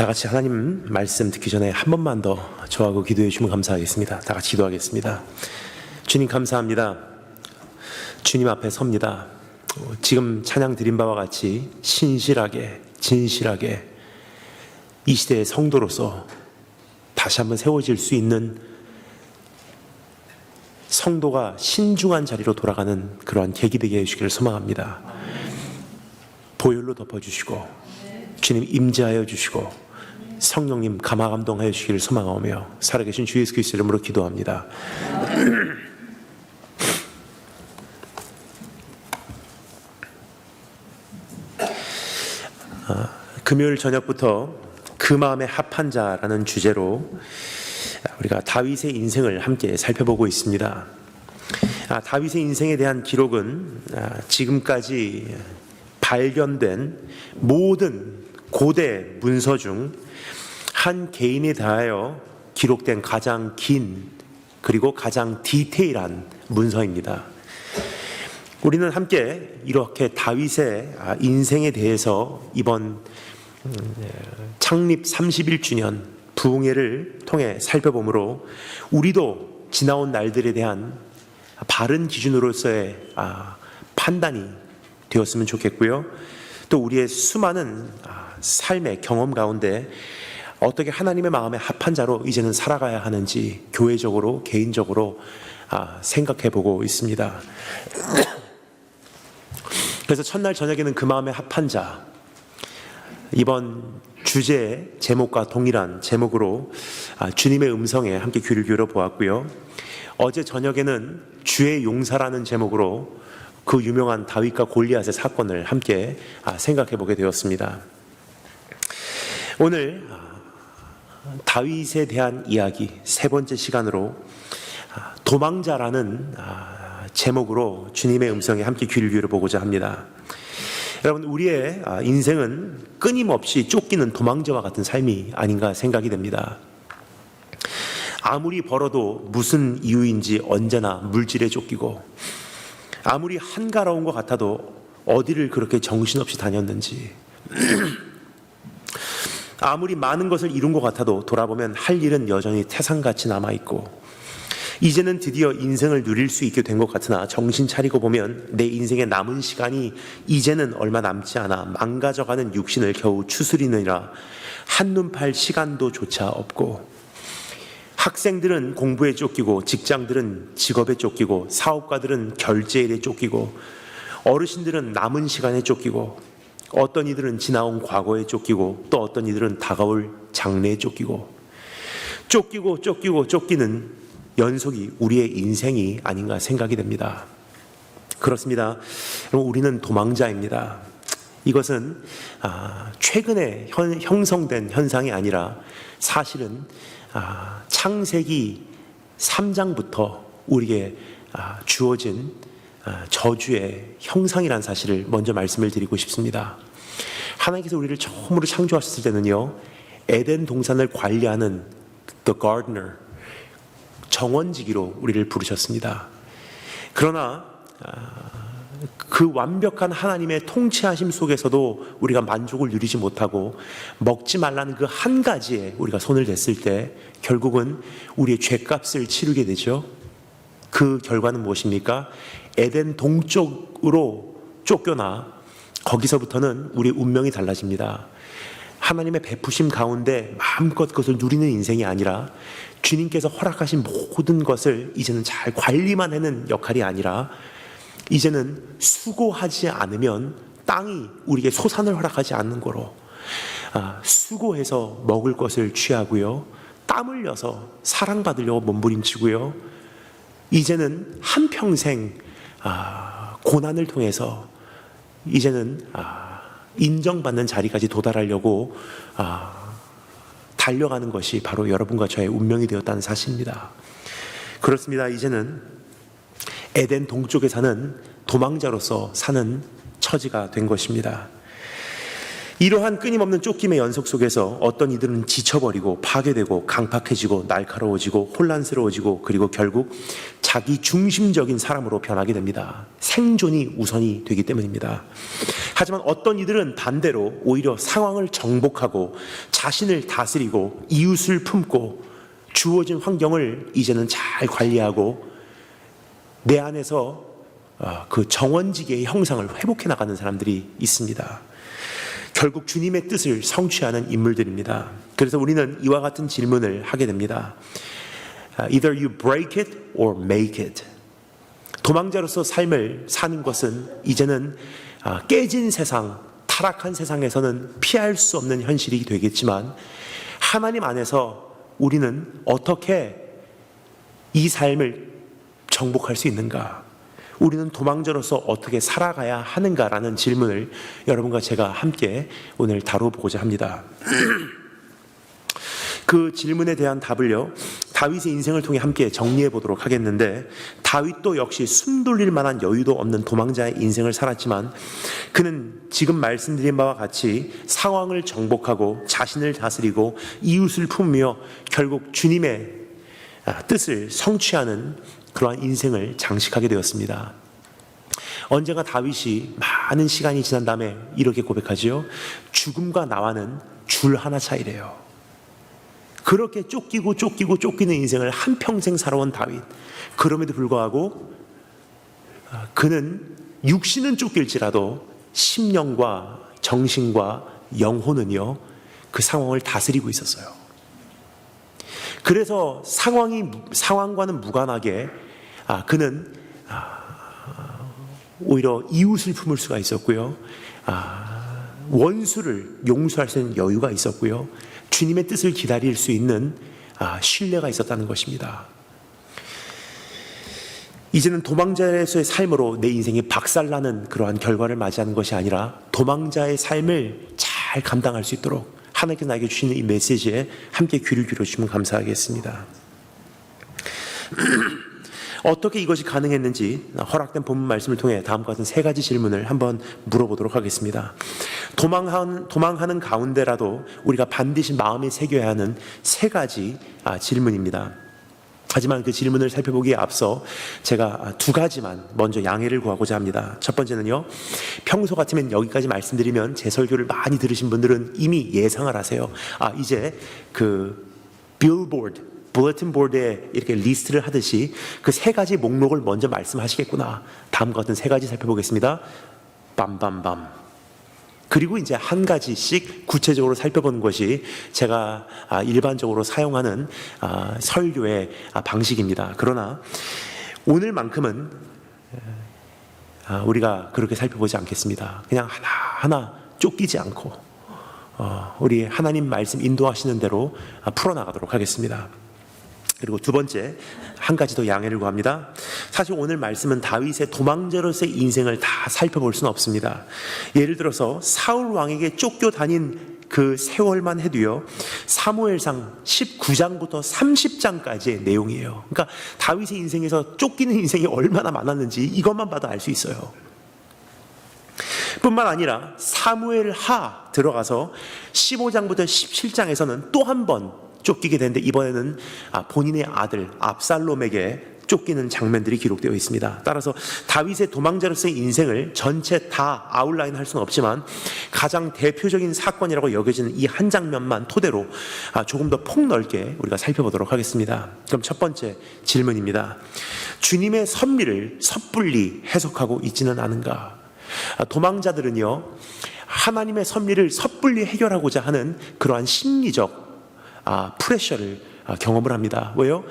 다 같이 하나님 말씀 듣기 전에 한 번만 더 저하고 기도해 주시면 감사하겠습니다. 다 같이 기도하겠습니다. 주님 감사합니다. 주님 앞에 섭니다. 지금 찬양 드린 바와 같이 신실하게 진실하게 이 시대의 성도로서 다시 한번 세워질 수 있는 성도가 신중한 자리로 돌아가는 그러한 계기 되게 해주시기를 소망합니다. 보혈로 덮어주시고 주님 임재하여 주시고 성령님 감화감동하여 주시기를 소망하오며 살아계신 주 예수 그리스도 이름으로 기도합니다. 금요일 저녁부터 그 마음에 합한 자라는 주제로 우리가 다윗의 인생을 함께 살펴보고 있습니다. 다윗의 인생에 대한 기록은 지금까지 발견된 모든 고대 문서 중 한 개인에 대하여 기록된 가장 긴 그리고 가장 디테일한 문서입니다. 우리는 함께 이렇게 다윗의 인생에 대해서 이번 창립 31주년 부흥회를 통해 살펴보므로 우리도 지나온 날들에 대한 바른 기준으로서의 판단이 되었으면 좋겠고요. 또 우리의 수많은 삶의 경험 가운데 어떻게 하나님의 마음에 합한 자로 이제는 살아가야 하는지 교회적으로 개인적으로 생각해 보고 있습니다. 그래서 첫날 저녁에는 그 마음에 합한 자, 이번 주제의 제목과 동일한 제목으로 주님의 음성에 함께 귀를 기울여 보았고요. 어제 저녁에는 주의 용사라는 제목으로 그 유명한 다윗과 골리앗의 사건을 함께 생각해 보게 되었습니다. 오늘 다윗에 대한 이야기 세 번째 시간으로 도망자라는 제목으로 주님의 음성에 함께 귀를 기울여 보고자 합니다. 여러분, 우리의 인생은 끊임없이 쫓기는 도망자와 같은 삶이 아닌가 생각이 됩니다. 아무리 벌어도 무슨 이유인지 언제나 물질에 쫓기고, 아무리 한가로운 것 같아도 어디를 그렇게 정신없이 다녔는지, 아무리 많은 것을 이룬 것 같아도 돌아보면 할 일은 여전히 태산같이 남아있고, 이제는 드디어 인생을 누릴 수 있게 된 것 같으나 정신 차리고 보면 내 인생의 남은 시간이 이제는 얼마 남지 않아 망가져가는 육신을 겨우 추스리느라 한눈 팔 시간도 조차 없고, 학생들은 공부에 쫓기고, 직장들은 직업에 쫓기고, 사업가들은 결제일에 쫓기고, 어르신들은 남은 시간에 쫓기고, 어떤 이들은 지나온 과거에 쫓기고, 또 어떤 이들은 다가올 장래에 쫓기고, 쫓기는 연속이 우리의 인생이 아닌가 생각이 됩니다. 그렇습니다. 우리는 도망자입니다. 이것은 최근에 형성된 현상이 아니라 사실은 창세기 3장부터 우리에게 주어진 저주의 형상이라는 사실을 먼저 말씀을 드리고 싶습니다. 하나님께서 우리를 처음으로 창조하셨을 때는요, 에덴 동산을 관리하는 The Gardener, 정원지기로 우리를 부르셨습니다. 그러나 그 완벽한 하나님의 통치하심 속에서도 우리가 만족을 누리지 못하고 먹지 말라는 그 한 가지에 우리가 손을 댔을 때 결국은 우리의 죄값을 치르게 되죠. 그 결과는 무엇입니까? 에덴 동쪽으로 쫓겨나 거기서부터는 우리의 운명이 달라집니다. 하나님의 베푸심 가운데 마음껏 그것을 누리는 인생이 아니라 주님께서 허락하신 모든 것을 이제는 잘 관리만 하는 역할이 아니라 이제는 수고하지 않으면 땅이 우리에게 소산을 허락하지 않는 거로 수고해서 먹을 것을 취하고요, 땀 흘려서 사랑받으려고 몸부림치고요, 이제는 한평생 고난을 통해서 이제는 인정받는 자리까지 도달하려고 달려가는 것이 바로 여러분과 저의 운명이 되었다는 사실입니다. 그렇습니다. 이제는 에덴 동쪽에 사는 도망자로서 사는 처지가 된 것입니다. 이러한 끊임없는 쫓김의 연속 속에서 어떤 이들은 지쳐버리고 파괴되고 강팍해지고 날카로워지고 혼란스러워지고 그리고 결국 자기 중심적인 사람으로 변하게 됩니다. 생존이 우선이 되기 때문입니다. 하지만 어떤 이들은 반대로 오히려 상황을 정복하고 자신을 다스리고 이웃을 품고 주어진 환경을 이제는 잘 관리하고 내 안에서 그 정원지계의 형상을 회복해 나가는 사람들이 있습니다. 결국 주님의 뜻을 성취하는 인물들입니다. 그래서 우리는 이와 같은 질문을 하게 됩니다. Either you break it or make it. 도망자로서 삶을 사는 것은 이제는 깨진 세상, 타락한 세상에서는 피할 수 없는 현실이 되겠지만 하나님 안에서 우리는 어떻게 이 삶을 정복할 수 있는가? 우리는 도망자로서 어떻게 살아가야 하는가라는 질문을 여러분과 제가 함께 오늘 다뤄보고자 합니다. 그 질문에 대한 답을요, 다윗의 인생을 통해 함께 정리해 보도록 하겠는데, 다윗도 역시 숨 돌릴 만한 여유도 없는 도망자의 인생을 살았지만 그는 지금 말씀드린 바와 같이 상황을 정복하고 자신을 다스리고 이웃을 품으며 결국 주님의 뜻을 성취하는 그러한 인생을 장식하게 되었습니다. 언젠가 다윗이 많은 시간이 지난 다음에 이렇게 고백하지요. 죽음과 나와는 줄 하나 차이래요. 그렇게 쫓기는 인생을 한평생 살아온 다윗. 그럼에도 불구하고 그는 육신은 쫓길지라도 심령과 정신과 영혼은요, 그 상황을 다스리고 있었어요. 그래서 상황과는 무관하게 그는 오히려 이웃을 품을 수가 있었고요. 원수를 용서할 수 있는 여유가 있었고요. 주님의 뜻을 기다릴 수 있는 신뢰가 있었다는 것입니다. 이제는 도망자에서의 삶으로 내 인생이 박살나는 그러한 결과를 맞이하는 것이 아니라 도망자의 삶을 잘 감당할 수 있도록 하나님께서 나에게 주시는 이 메시지에 함께 귀를 기울여주시면 감사하겠습니다. 어떻게 이것이 가능했는지 허락된 본문 말씀을 통해 다음과 같은 세 가지 질문을 한번 물어보도록 하겠습니다. 도망하는 가운데라도 우리가 반드시 마음에 새겨야 하는 세 가지 질문입니다. 하지만 그 질문을 살펴보기에 앞서 제가 두 가지만 먼저 양해를 구하고자 합니다. 첫 번째는요, 평소 같으면 여기까지 말씀드리면 제 설교를 많이 들으신 분들은 이미 예상을 하세요. 이제 그 빌보드, bulletin 보드에 이렇게 리스트를 하듯이 그 세 가지 목록을 먼저 말씀하시겠구나. 다음과 같은 세 가지 살펴보겠습니다. 빰빰빰. 그리고 이제 한 가지씩 구체적으로 살펴보는 것이 제가 일반적으로 사용하는 설교의 방식입니다. 그러나 오늘만큼은 우리가 그렇게 살펴보지 않겠습니다. 그냥 하나하나 쫓기지 않고 우리 하나님 말씀 인도하시는 대로 풀어나가도록 하겠습니다. 그리고 두 번째, 한 가지 더 양해를 구합니다. 사실 오늘 말씀은 다윗의 도망자로서의 인생을 다 살펴볼 수는 없습니다. 예를 들어서 사울 왕에게 쫓겨다닌 그 세월만 해도요, 사무엘상 19장부터 30장까지의 내용이에요. 그러니까 다윗의 인생에서 쫓기는 인생이 얼마나 많았는지 이것만 봐도 알 수 있어요. 뿐만 아니라 사무엘하 들어가서 15장부터 17장에서는 또 한 번 쫓기게 되는데 이번에는 본인의 아들 압살롬에게 쫓기는 장면들이 기록되어 있습니다. 따라서 다윗의 도망자로서의 인생을 전체 다 아웃라인 할 수는 없지만 가장 대표적인 사건이라고 여겨지는 이 한 장면만 토대로 조금 더 폭넓게 우리가 살펴보도록 하겠습니다. 그럼 첫 번째 질문입니다. 주님의 섭리를 섣불리 해석하고 있지는 않은가? 도망자들은요, 하나님의 섭리를 섣불리 해결하고자 하는 그러한 심리적 프레셔를 경험을 합니다. 왜요?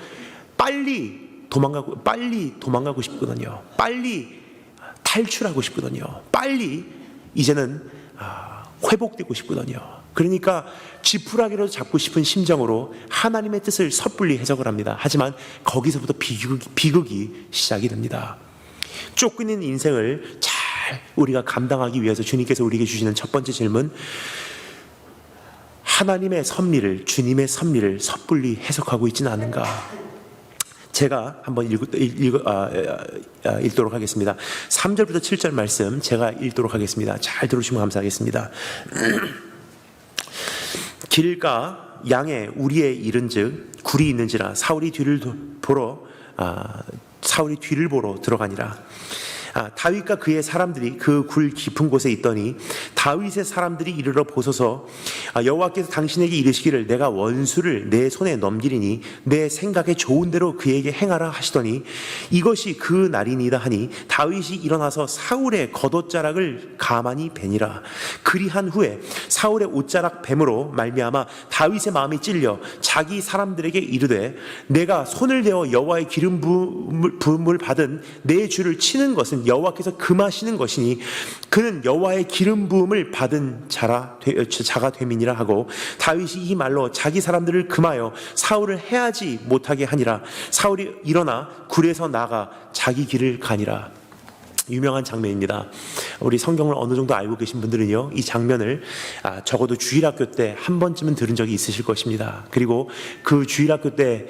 빨리 도망가고 싶거든요. 빨리 탈출하고 싶거든요. 빨리 이제는 회복되고 싶거든요. 그러니까 지푸라기라도 잡고 싶은 심정으로 하나님의 뜻을 섣불리 해석을 합니다. 하지만 거기서부터 비극이 시작이 됩니다. 쫓기는 인생을 잘 우리가 감당하기 위해서 주님께서 우리에게 주시는 첫 번째 질문, 하나님의 섭리를, 주님의 섭리를 섣불리 해석하고 있지는 않은가? 제가 한번 읽도록 하겠습니다. 3절부터 7절 말씀 제가 읽도록 하겠습니다. 잘 들으시면 감사하겠습니다. 길가 양에 우리에 이른즉 굴이 있는지라 사울이 뒤를 보러 들어가니라. 다윗과 그의 사람들이 그 굴 깊은 곳에 있더니 다윗의 사람들이 이르러 보소서 여호와께서 당신에게 이르시기를 내가 원수를 내 손에 넘기리니 내 생각에 좋은 대로 그에게 행하라 하시더니 이것이 그 날이니이다 하니 다윗이 일어나서 사울의 겉옷자락을 가만히 베니라. 그리한 후에 사울의 옷자락 뱀으로 말미암아 다윗의 마음이 찔려 자기 사람들에게 이르되 내가 손을 대어 여호와의 기름 부음을 받은 내 주를 치는 것은 여호와께서 금하시는 것이니 그는 여호와의 기름 부음을 받은 자가 됨이니라 하고 다윗이 이 말로 자기 사람들을 금하여 사울을 해하지 못하게 하니라. 사울이 일어나 굴에서 나가 자기 길을 가니라. 유명한 장면입니다. 우리 성경을 어느 정도 알고 계신 분들은요, 이 장면을 적어도 주일학교 때 한 번쯤은 들은 적이 있으실 것입니다. 그리고 그 주일학교 때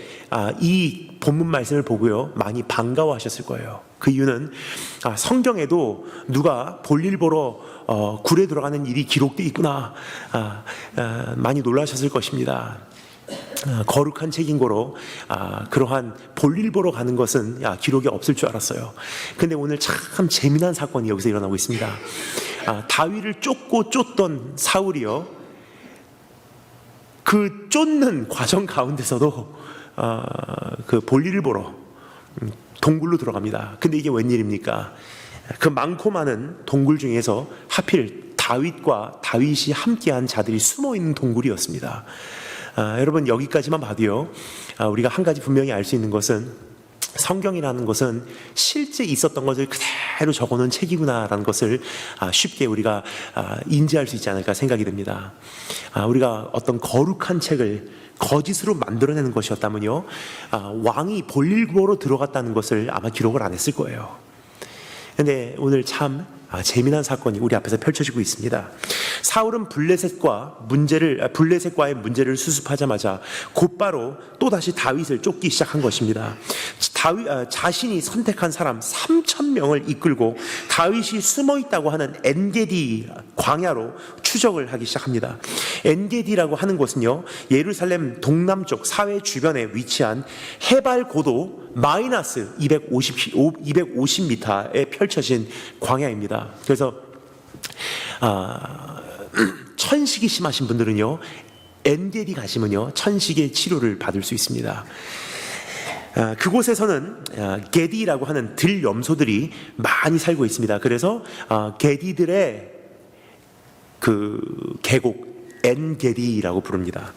이 본문 말씀을 보고요, 많이 반가워하셨을 거예요. 그 이유는 성경에도 누가 볼일 보러 굴에 들어가는 일이 기록되어 있구나, 많이 놀라셨을 것입니다. 거룩한 책인 거로 그러한 볼일 보러 가는 것은 기록이 없을 줄 알았어요. 근데 오늘 참 재미난 사건이 여기서 일어나고 있습니다. 다윗을 쫓던 사울이요, 그 쫓는 과정 가운데서도 그 볼일을 보러 동굴로 들어갑니다. 근데 이게 웬일입니까? 그 많고 많은 동굴 중에서 하필 다윗이 함께한 자들이 숨어있는 동굴이었습니다. 여러분, 여기까지만 봐도요, 우리가 한 가지 분명히 알 수 있는 것은 성경이라는 것은 실제 있었던 것을 그대로 적어놓은 책이구나라는 것을 쉽게 우리가 인지할 수 있지 않을까 생각이 듭니다. 우리가 어떤 거룩한 책을 거짓으로 만들어내는 것이었다면요, 왕이 볼일 보러 들어갔다는 것을 아마 기록을 안 했을 거예요. 그런데 오늘 참 재미난 사건이 우리 앞에서 펼쳐지고 있습니다. 사울은 블레셋과의 문제를 수습하자마자 곧바로 또다시 다윗을 쫓기 시작한 것입니다. 자신이 선택한 사람 3,000명을 이끌고 다윗이 숨어있다고 하는 엔게디 광야로 추적을 하기 시작합니다. 엔게디라고 하는 곳은요, 예루살렘 동남쪽 사회 주변에 위치한 해발 고도 마이너스 250m에 펼쳐진 광야입니다. 그래서 천식이 심하신 분들은요, 엔게디 가시면요, 천식의 치료를 받을 수 있습니다. 그곳에서는 게디라고 하는 들염소들이 많이 살고 있습니다. 그래서 게디들의 그 계곡 엔게디라고 부릅니다.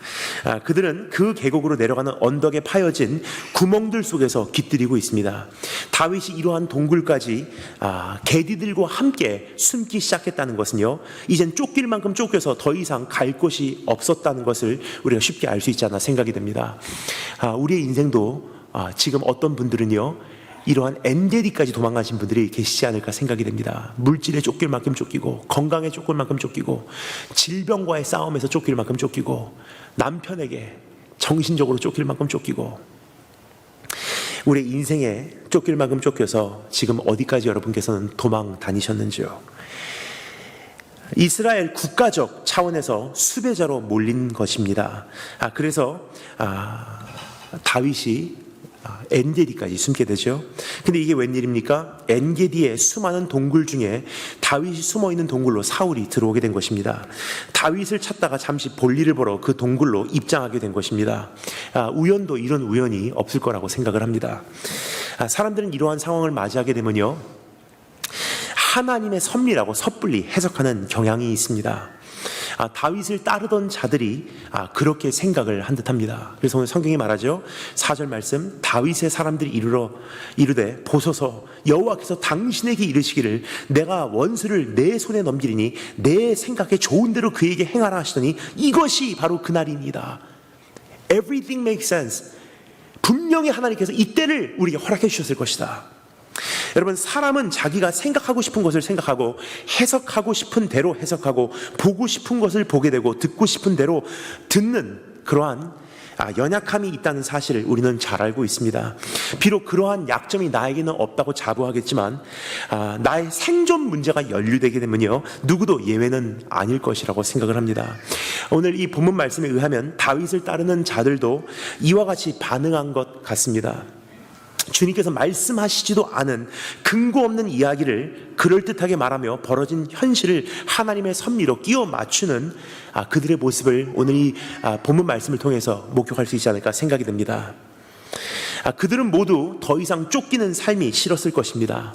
그들은 그 계곡으로 내려가는 언덕에 파여진 구멍들 속에서 깃들이고 있습니다. 다윗이 이러한 동굴까지 게디들과 함께 숨기 시작했다는 것은요, 이젠 쫓길 만큼 쫓겨서 더 이상 갈 곳이 없었다는 것을 우리가 쉽게 알 수 있지 않나 생각이 듭니다. 우리의 인생도 지금 어떤 분들은요, 이러한 엔게디까지 도망가신 분들이 계시지 않을까 생각이 됩니다. 물질에 쫓길 만큼 쫓기고, 건강에 쫓길 만큼 쫓기고, 질병과의 싸움에서 쫓길 만큼 쫓기고, 남편에게 정신적으로 쫓길 만큼 쫓기고, 우리 인생에 쫓길 만큼 쫓겨서 지금 어디까지 여러분께서는 도망 다니셨는지요? 이스라엘 국가적 차원에서 수배자로 몰린 것입니다. 그래서 다윗이 엔게디까지 숨게 되죠. 근데 이게 웬일입니까? 엔게디의 수많은 동굴 중에 다윗이 숨어있는 동굴로 사울이 들어오게 된 것입니다. 다윗을 찾다가 잠시 볼일을 보러 그 동굴로 입장하게 된 것입니다. 우연도 이런 우연이 없을 거라고 생각을 합니다. 사람들은 이러한 상황을 맞이하게 되면요, 하나님의 섭리라고 섣불리 해석하는 경향이 있습니다. 다윗을 따르던 자들이 그렇게 생각을 한 듯합니다. 그래서 오늘 성경이 말하죠. 4절 말씀, 다윗의 사람들이 이르되 보소서 여호와께서 당신에게 이르시기를 내가 원수를 내 손에 넘기리니 내 생각에 좋은 대로 그에게 행하라 하시더니 이것이 바로 그날입니다. Everything makes sense. 분명히 하나님께서 이때를 우리에게 허락해 주셨을 것이다. 여러분, 사람은 자기가 생각하고 싶은 것을 생각하고, 해석하고 싶은 대로 해석하고, 보고 싶은 것을 보게 되고, 듣고 싶은 대로 듣는 그러한 연약함이 있다는 사실을 우리는 잘 알고 있습니다. 비록 그러한 약점이 나에게는 없다고 자부하겠지만 나의 생존 문제가 연루되게 되면요, 누구도 예외는 아닐 것이라고 생각을 합니다. 오늘 이 본문 말씀에 의하면 다윗을 따르는 자들도 이와 같이 반응한 것 같습니다. 주님께서 말씀하시지도 않은 근거 없는 이야기를 그럴듯하게 말하며 벌어진 현실을 하나님의 섭리로 끼워 맞추는 그들의 모습을 오늘 이 본문 말씀을 통해서 목격할 수 있지 않을까 생각이 듭니다. 그들은 모두 더 이상 쫓기는 삶이 싫었을 것입니다.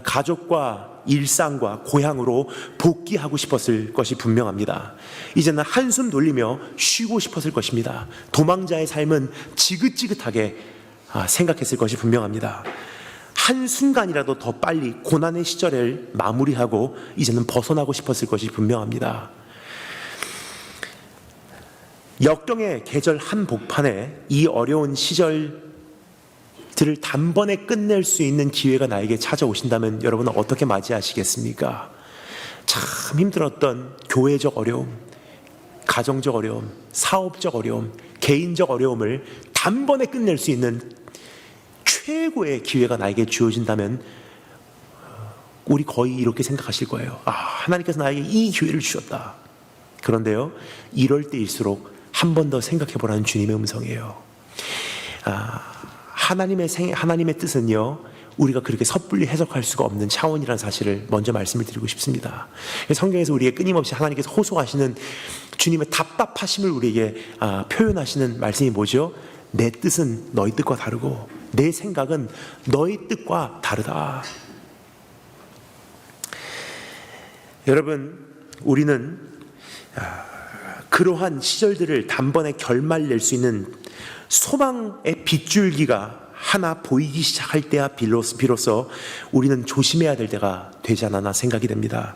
가족과 일상과 고향으로 복귀하고 싶었을 것이 분명합니다. 이제는 한숨 돌리며 쉬고 싶었을 것입니다. 도망자의 삶은 지긋지긋하게 생각했을 것이 분명합니다. 한순간이라도 더 빨리 고난의 시절을 마무리하고 이제는 벗어나고 싶었을 것이 분명합니다. 역경의 계절 한복판에 이 어려운 시절들을 단번에 끝낼 수 있는 기회가 나에게 찾아오신다면 여러분은 어떻게 맞이하시겠습니까? 참 힘들었던 교회적 어려움, 가정적 어려움, 사업적 어려움, 개인적 어려움을 단번에 끝낼 수 있는 최고의 기회가 나에게 주어진다면 우리 거의 이렇게 생각하실 거예요. 하나님께서 나에게 이 기회를 주셨다. 그런데요, 이럴 때일수록 한 번 더 생각해 보라는 주님의 음성이에요. 하나님의 뜻은요, 우리가 그렇게 섣불리 해석할 수가 없는 차원이라는 사실을 먼저 말씀을 드리고 싶습니다. 성경에서 우리에게 끊임없이 하나님께서 호소하시는 주님의 답답하심을 우리에게 표현하시는 말씀이 뭐죠? 내 뜻은 너희 뜻과 다르고 내 생각은 너희 뜻과 다르다. 여러분, 우리는 그러한 시절들을 단번에 결말낼 수 있는 소망의 빗줄기가 하나 보이기 시작할 때야 비로소 우리는 조심해야 될 때가 되지 않았나 생각이 됩니다.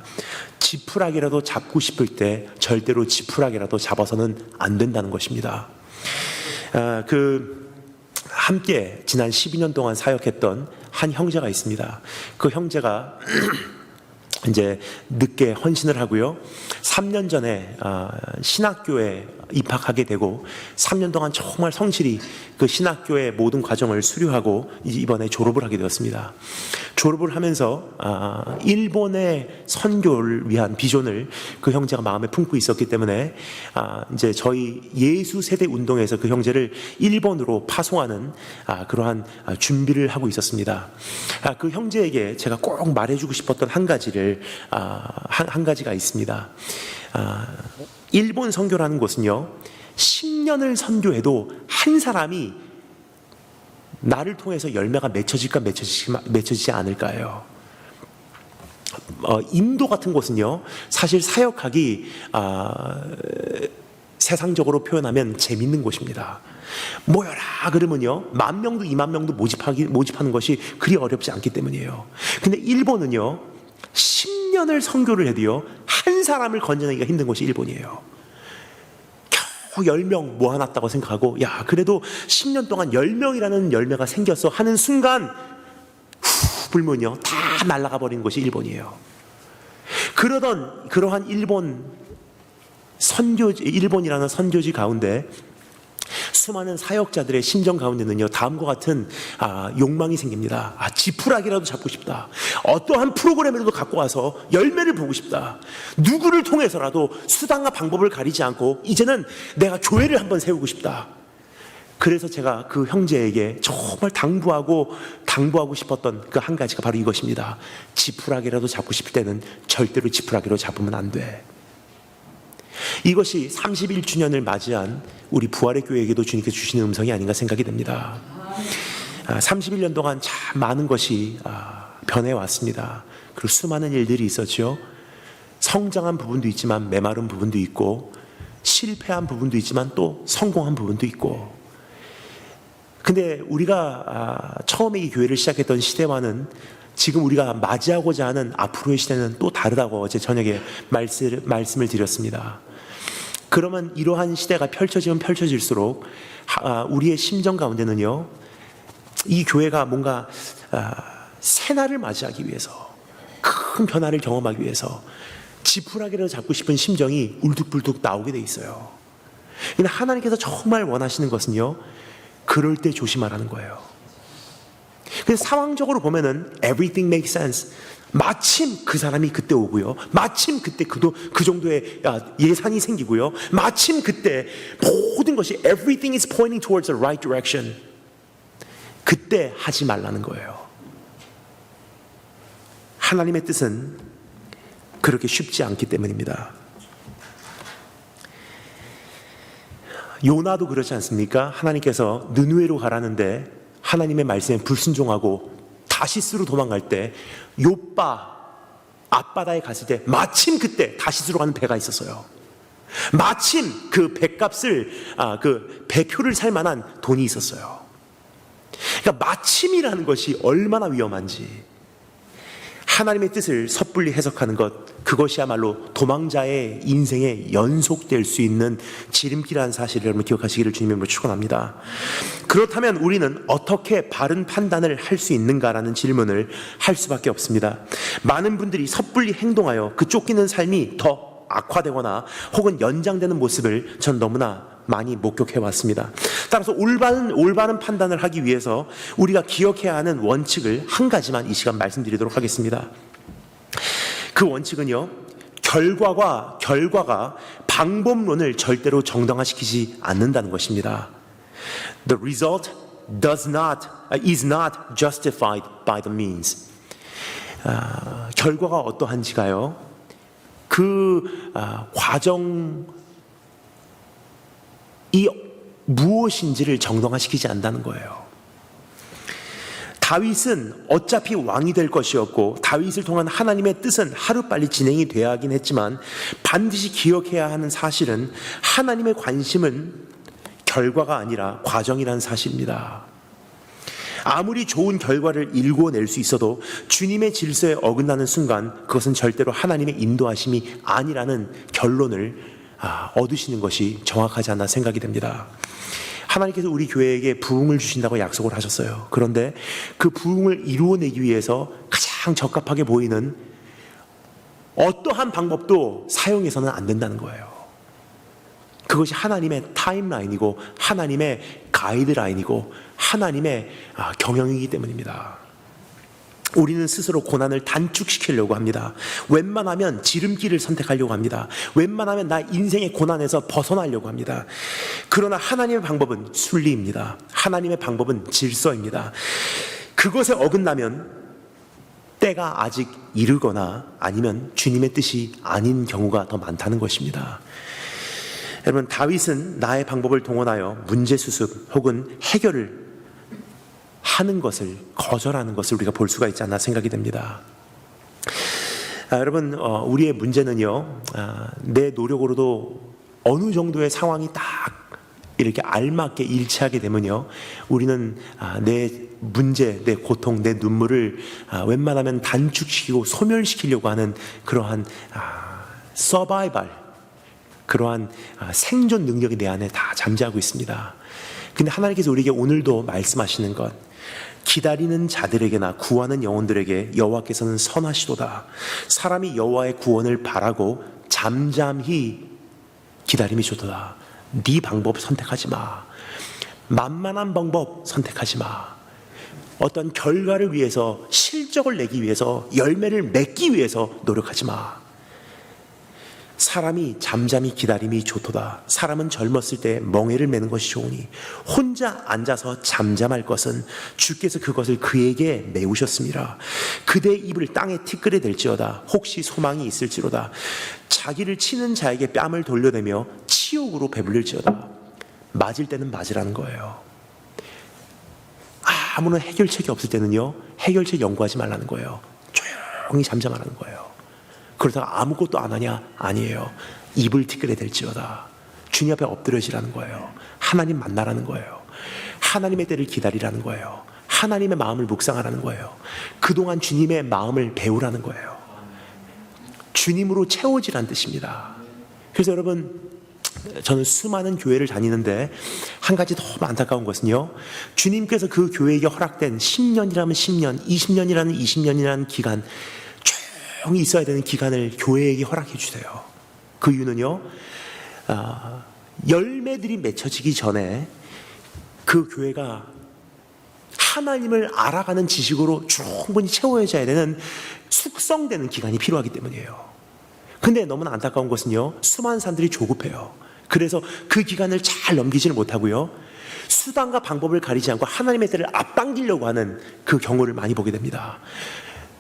지푸라기라도 잡고 싶을 때 절대로 지푸라기라도 잡아서는 안 된다는 것입니다. 함께 지난 12년 동안 사역했던 한 형제가 있습니다. 그 형제가 이제 늦게 헌신을 하고요, 3년 전에 신학교에 입학하게 되고 3년 동안 정말 성실히 그 신학교의 모든 과정을 수료하고 이번에 졸업을 하게 되었습니다. 졸업을 하면서 일본의 선교를 위한 비전을 그 형제가 마음에 품고 있었기 때문에 이제 저희 예수 세대 운동에서 그 형제를 일본으로 파송하는 그러한 준비를 하고 있었습니다. 그 형제에게 제가 꼭 말해주고 싶었던 한 가지가 있습니다. 일본 선교라는 곳은요, 10년을 선교해도 한 사람이 나를 통해서 열매가 맺혀질까 맺혀지지 않을까요? 인도 같은 곳은요, 사실 사역하기 세상적으로 표현하면 재밌는 곳입니다. 모여라 그러면요, 10,000명도 20,000명도 모집하는 것이 그리 어렵지 않기 때문이에요. 근데 일본은요, 10년을 선교를 해도요, 한 사람을 건져내기가 힘든 곳이 일본이에요. 겨우 10명 모아놨다고 생각하고, 그래도 10년 동안 10명이라는 열매가 생겼어 하는 순간 후 불면요, 다 날아가 버리는 곳이 일본이에요. 그러한 일본이라는 선교지 가운데 수많은 사역자들의 심정 가운데는요, 다음과 같은 욕망이 생깁니다. 지푸라기라도 잡고 싶다. 어떠한 프로그램이라도 갖고 와서 열매를 보고 싶다. 누구를 통해서라도 수단과 방법을 가리지 않고 이제는 내가 교회를 한번 세우고 싶다. 그래서 제가 그 형제에게 정말 당부하고 싶었던 그 한 가지가 바로 이것입니다. 지푸라기라도 잡고 싶을 때는 절대로 지푸라기로 잡으면 안 돼. 이것이 31주년을 맞이한 우리 부활의 교회에게도 주님께서 주시는 음성이 아닌가 생각이 됩니다. 31년 동안 참 많은 것이 변해왔습니다. 그리고 수많은 일들이 있었죠. 성장한 부분도 있지만 메마른 부분도 있고, 실패한 부분도 있지만 또 성공한 부분도 있고. 근데 우리가 처음에 이 교회를 시작했던 시대와는 지금 우리가 맞이하고자 하는 앞으로의 시대는 또 다르다고 어제 저녁에 말씀을 드렸습니다. 그러면 이러한 시대가 펼쳐지면 펼쳐질수록 우리의 심정 가운데는요, 이 교회가 뭔가 새날을 맞이하기 위해서, 큰 변화를 경험하기 위해서 지푸라기라도 잡고 싶은 심정이 울뚝불뚝 나오게 돼 있어요. 근데 하나님께서 정말 원하시는 것은요, 그럴 때 조심하라는 거예요. 근데 상황적으로 보면은 everything makes sense. 마침 그 사람이 그때 오고요. 마침 그때 그 정도의 예산이 생기고요. 마침 그때 모든 것이 everything is pointing towards the right direction. 그때 하지 말라는 거예요. 하나님의 뜻은 그렇게 쉽지 않기 때문입니다. 요나도 그렇지 않습니까? 하나님께서 느느웨로 가라는데 하나님의 말씀에 불순종하고 다시스로 도망갈 때 욥바 앞바다에 갔을 때 마침 그때 다시스로 가는 배가 있었어요. 마침 그 배값을 그 배표를 살 만한 돈이 있었어요. 그러니까 마침이라는 것이 얼마나 위험한지, 하나님의 뜻을 섣불리 해석하는 것, 그것이야말로 도망자의 인생에 연속될 수 있는 지름길이라는 사실을 여러분 기억하시기를 주님으로 축원합니다. 그렇다면 우리는 어떻게 바른 판단을 할 수 있는가라는 질문을 할 수밖에 없습니다. 많은 분들이 섣불리 행동하여 그 쫓기는 삶이 더 악화되거나 혹은 연장되는 모습을 전 너무나 많이 목격해 왔습니다. 따라서 올바른 판단을 하기 위해서 우리가 기억해야 하는 원칙을 한 가지만 이 시간 말씀드리도록 하겠습니다. 그 원칙은요, 결과가 방법론을 절대로 정당화시키지 않는다는 것입니다. The result is not justified by the means. 결과가 어떠한지가요, 그 과정이 무엇인지를 정당화시키지 않는다는 거예요. 다윗은 어차피 왕이 될 것이었고 다윗을 통한 하나님의 뜻은 하루빨리 진행이 돼야 하긴 했지만 반드시 기억해야 하는 사실은 하나님의 관심은 결과가 아니라 과정이라는 사실입니다. 아무리 좋은 결과를 일궈낼 수 있어도 주님의 질서에 어긋나는 순간 그것은 절대로 하나님의 인도하심이 아니라는 결론을 얻으시는 것이 정확하지 않나 생각이 됩니다. 하나님께서 우리 교회에게 부흥을 주신다고 약속을 하셨어요. 그런데 그 부흥을 이루어내기 위해서 가장 적합하게 보이는 어떠한 방법도 사용해서는 안 된다는 거예요. 그것이 하나님의 타임라인이고 하나님의 가이드라인이고 하나님의 경영이기 때문입니다. 우리는 스스로 고난을 단축시키려고 합니다. 웬만하면 지름길을 선택하려고 합니다. 웬만하면 나 인생의 고난에서 벗어나려고 합니다. 그러나 하나님의 방법은 순리입니다. 하나님의 방법은 질서입니다. 그것에 어긋나면 때가 아직 이르거나 아니면 주님의 뜻이 아닌 경우가 더 많다는 것입니다. 여러분, 다윗은 나의 방법을 동원하여 문제 수습 혹은 해결을 하는 것을 거절하는 것을 우리가 볼 수가 있지 않나 생각이 됩니다. 여러분, 우리의 문제는요, 내 노력으로도 어느 정도의 상황이 딱 이렇게 알맞게 일치하게 되면요, 우리는 내 문제, 내 고통, 내 눈물을 웬만하면 단축시키고 소멸시키려고 하는 그러한 서바이벌, 그러한 생존 능력이 내 안에 다 잠재하고 있습니다. 근데 하나님께서 우리에게 오늘도 말씀하시는 것, 기다리는 자들에게나 구하는 영혼들에게 여호와께서는 선하시도다. 사람이 여호와의 구원을 바라고 잠잠히 기다림이 좋도다. 네 방법 선택하지 마. 만만한 방법 선택하지 마. 어떤 결과를 위해서, 실적을 내기 위해서, 열매를 맺기 위해서 노력하지 마. 사람이 잠잠히 기다림이 좋도다. 사람은 젊었을 때 멍에를 매는 것이 좋으니 혼자 앉아서 잠잠할 것은 주께서 그것을 그에게 메우셨습니다. 그대의 입을 땅에 티끌에 댈지어다. 혹시 소망이 있을지로다. 자기를 치는 자에게 뺨을 돌려대며 치욕으로 배불릴지어다. 맞을 때는 맞으라는 거예요. 아무런 해결책이 없을 때는요, 해결책 연구하지 말라는 거예요. 조용히 잠잠하라는 거예요. 그러다가 아무것도 안 하냐? 아니에요. 입을 티끌에 댈지어다. 주님 앞에 엎드려지라는 거예요. 하나님 만나라는 거예요. 하나님의 때를 기다리라는 거예요. 하나님의 마음을 묵상하라는 거예요. 그동안 주님의 마음을 배우라는 거예요. 주님으로 채워지라는 뜻입니다. 그래서 여러분, 저는 수많은 교회를 다니는데 한 가지 너무 안타까운 것은요, 주님께서 그 교회에게 허락된 10년이라면 10년, 20년이라는 20년이라는 기간, 조용히 있어야 되는 기간을 교회에게 허락해 주세요. 그 이유는요, 열매들이 맺혀지기 전에 그 교회가 하나님을 알아가는 지식으로 충분히 채워져야 되는 숙성되는 기간이 필요하기 때문이에요. 근데 너무나 안타까운 것은요, 수많은 사람들이 조급해요. 그래서 그 기간을 잘 넘기지를 못하고요, 수단과 방법을 가리지 않고 하나님의 때를 앞당기려고 하는 그 경우를 많이 보게 됩니다.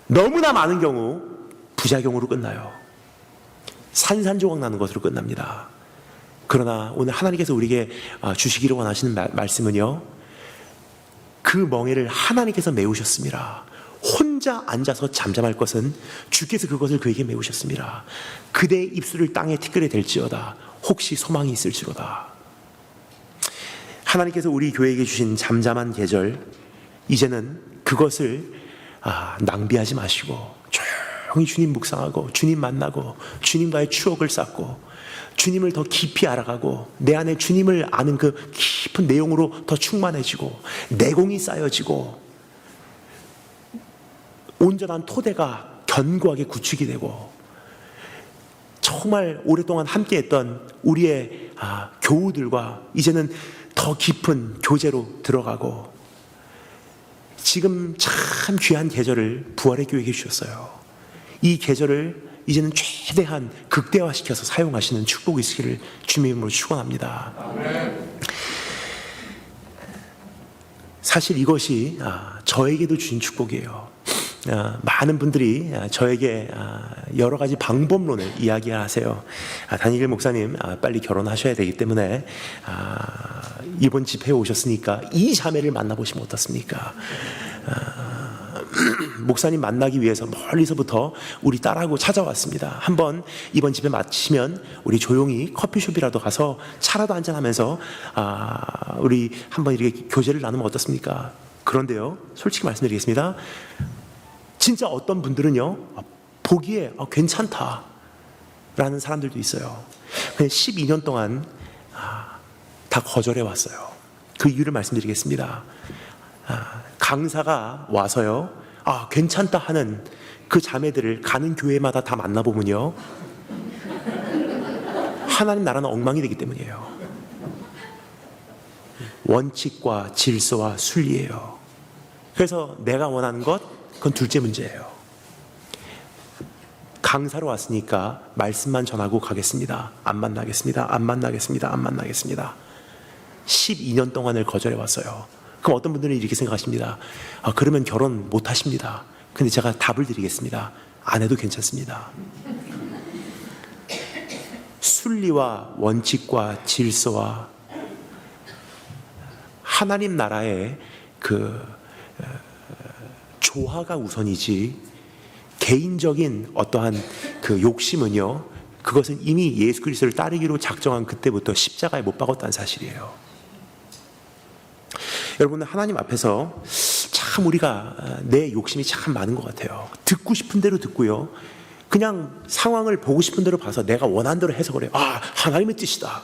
너무나 많은 경우 부작용으로 끝나요. 산산조각 나는 것으로 끝납니다. 그러나 오늘 하나님께서 우리에게 주시기를 원하시는 말씀은요, 그 멍에를 하나님께서 메우셨습니다. 혼자 앉아서 잠잠할 것은 주께서 그것을 그에게 메우셨습니다. 그대의 입술을 땅에 티끌에 댈지어다 혹시 소망이 있을지로다. 하나님께서 우리 교회에게 주신 잠잠한 계절, 이제는 그것을 낭비하지 마시고 조용히 주님 묵상하고 주님 만나고 주님과의 추억을 쌓고 주님을 더 깊이 알아가고 내 안에 주님을 아는 그 깊은 내용으로 더 충만해지고 내공이 쌓여지고 온전한 토대가 견고하게 구축이 되고 정말 오랫동안 함께했던 우리의 교우들과 이제는 더 깊은 교제로 들어가고, 지금 참 귀한 계절을 부활의 교회에게 주셨어요. 이 계절을 이제는 최대한 극대화시켜서 사용하시는 축복이 있기를 주님의 이름으로 축원합니다. 사실 이것이 저에게도 주신 축복이에요. 많은 분들이 저에게 여러 가지 방법론을 이야기하세요. 다니엘 목사님 빨리 결혼하셔야 되기 때문에 이번 집회에 오셨으니까 이 자매를 만나보시면 어떻습니까? 목사님 만나기 위해서 멀리서부터 우리 딸하고 찾아왔습니다. 한번 이번 집회 마치면 우리 조용히 커피숍이라도 가서 차라도 한잔하면서 우리 한번 이렇게 교제를 나누면 어떻습니까? 그런데요, 솔직히 말씀드리겠습니다. 진짜 어떤 분들은요, 보기에 괜찮다라는 사람들도 있어요. 그냥 12년 동안 다 거절해 왔어요. 그 이유를 말씀드리겠습니다. 강사가 와서요, 괜찮다 하는 그 자매들을 가는 교회마다 다 만나보면요, 하나님 나라는 엉망이 되기 때문이에요. 원칙과 질서와 순리예요. 그래서 내가 원하는 것, 그건 둘째 문제예요. 강사로 왔으니까 말씀만 전하고 가겠습니다. 안 만나겠습니다. 안 만나겠습니다. 안 만나겠습니다. 12년 동안을 거절해 왔어요. 그럼 어떤 분들은 이렇게 생각하십니다. 그러면 결혼 못 하십니다. 근데 제가 답을 드리겠습니다. 안 해도 괜찮습니다. 순리와 원칙과 질서와 하나님 나라의 그 조화가 우선이지, 개인적인 어떠한 그 욕심은요, 그것은 이미 예수 그리스도를 따르기로 작정한 그때부터 십자가에 못 박았다는 사실이에요. 여러분, 하나님 앞에서 참 우리가 내 욕심이 참 많은 것 같아요. 듣고 싶은 대로 듣고요, 그냥 상황을 보고 싶은 대로 봐서 내가 원하는 대로 해석을 해요. 하나님의 뜻이다.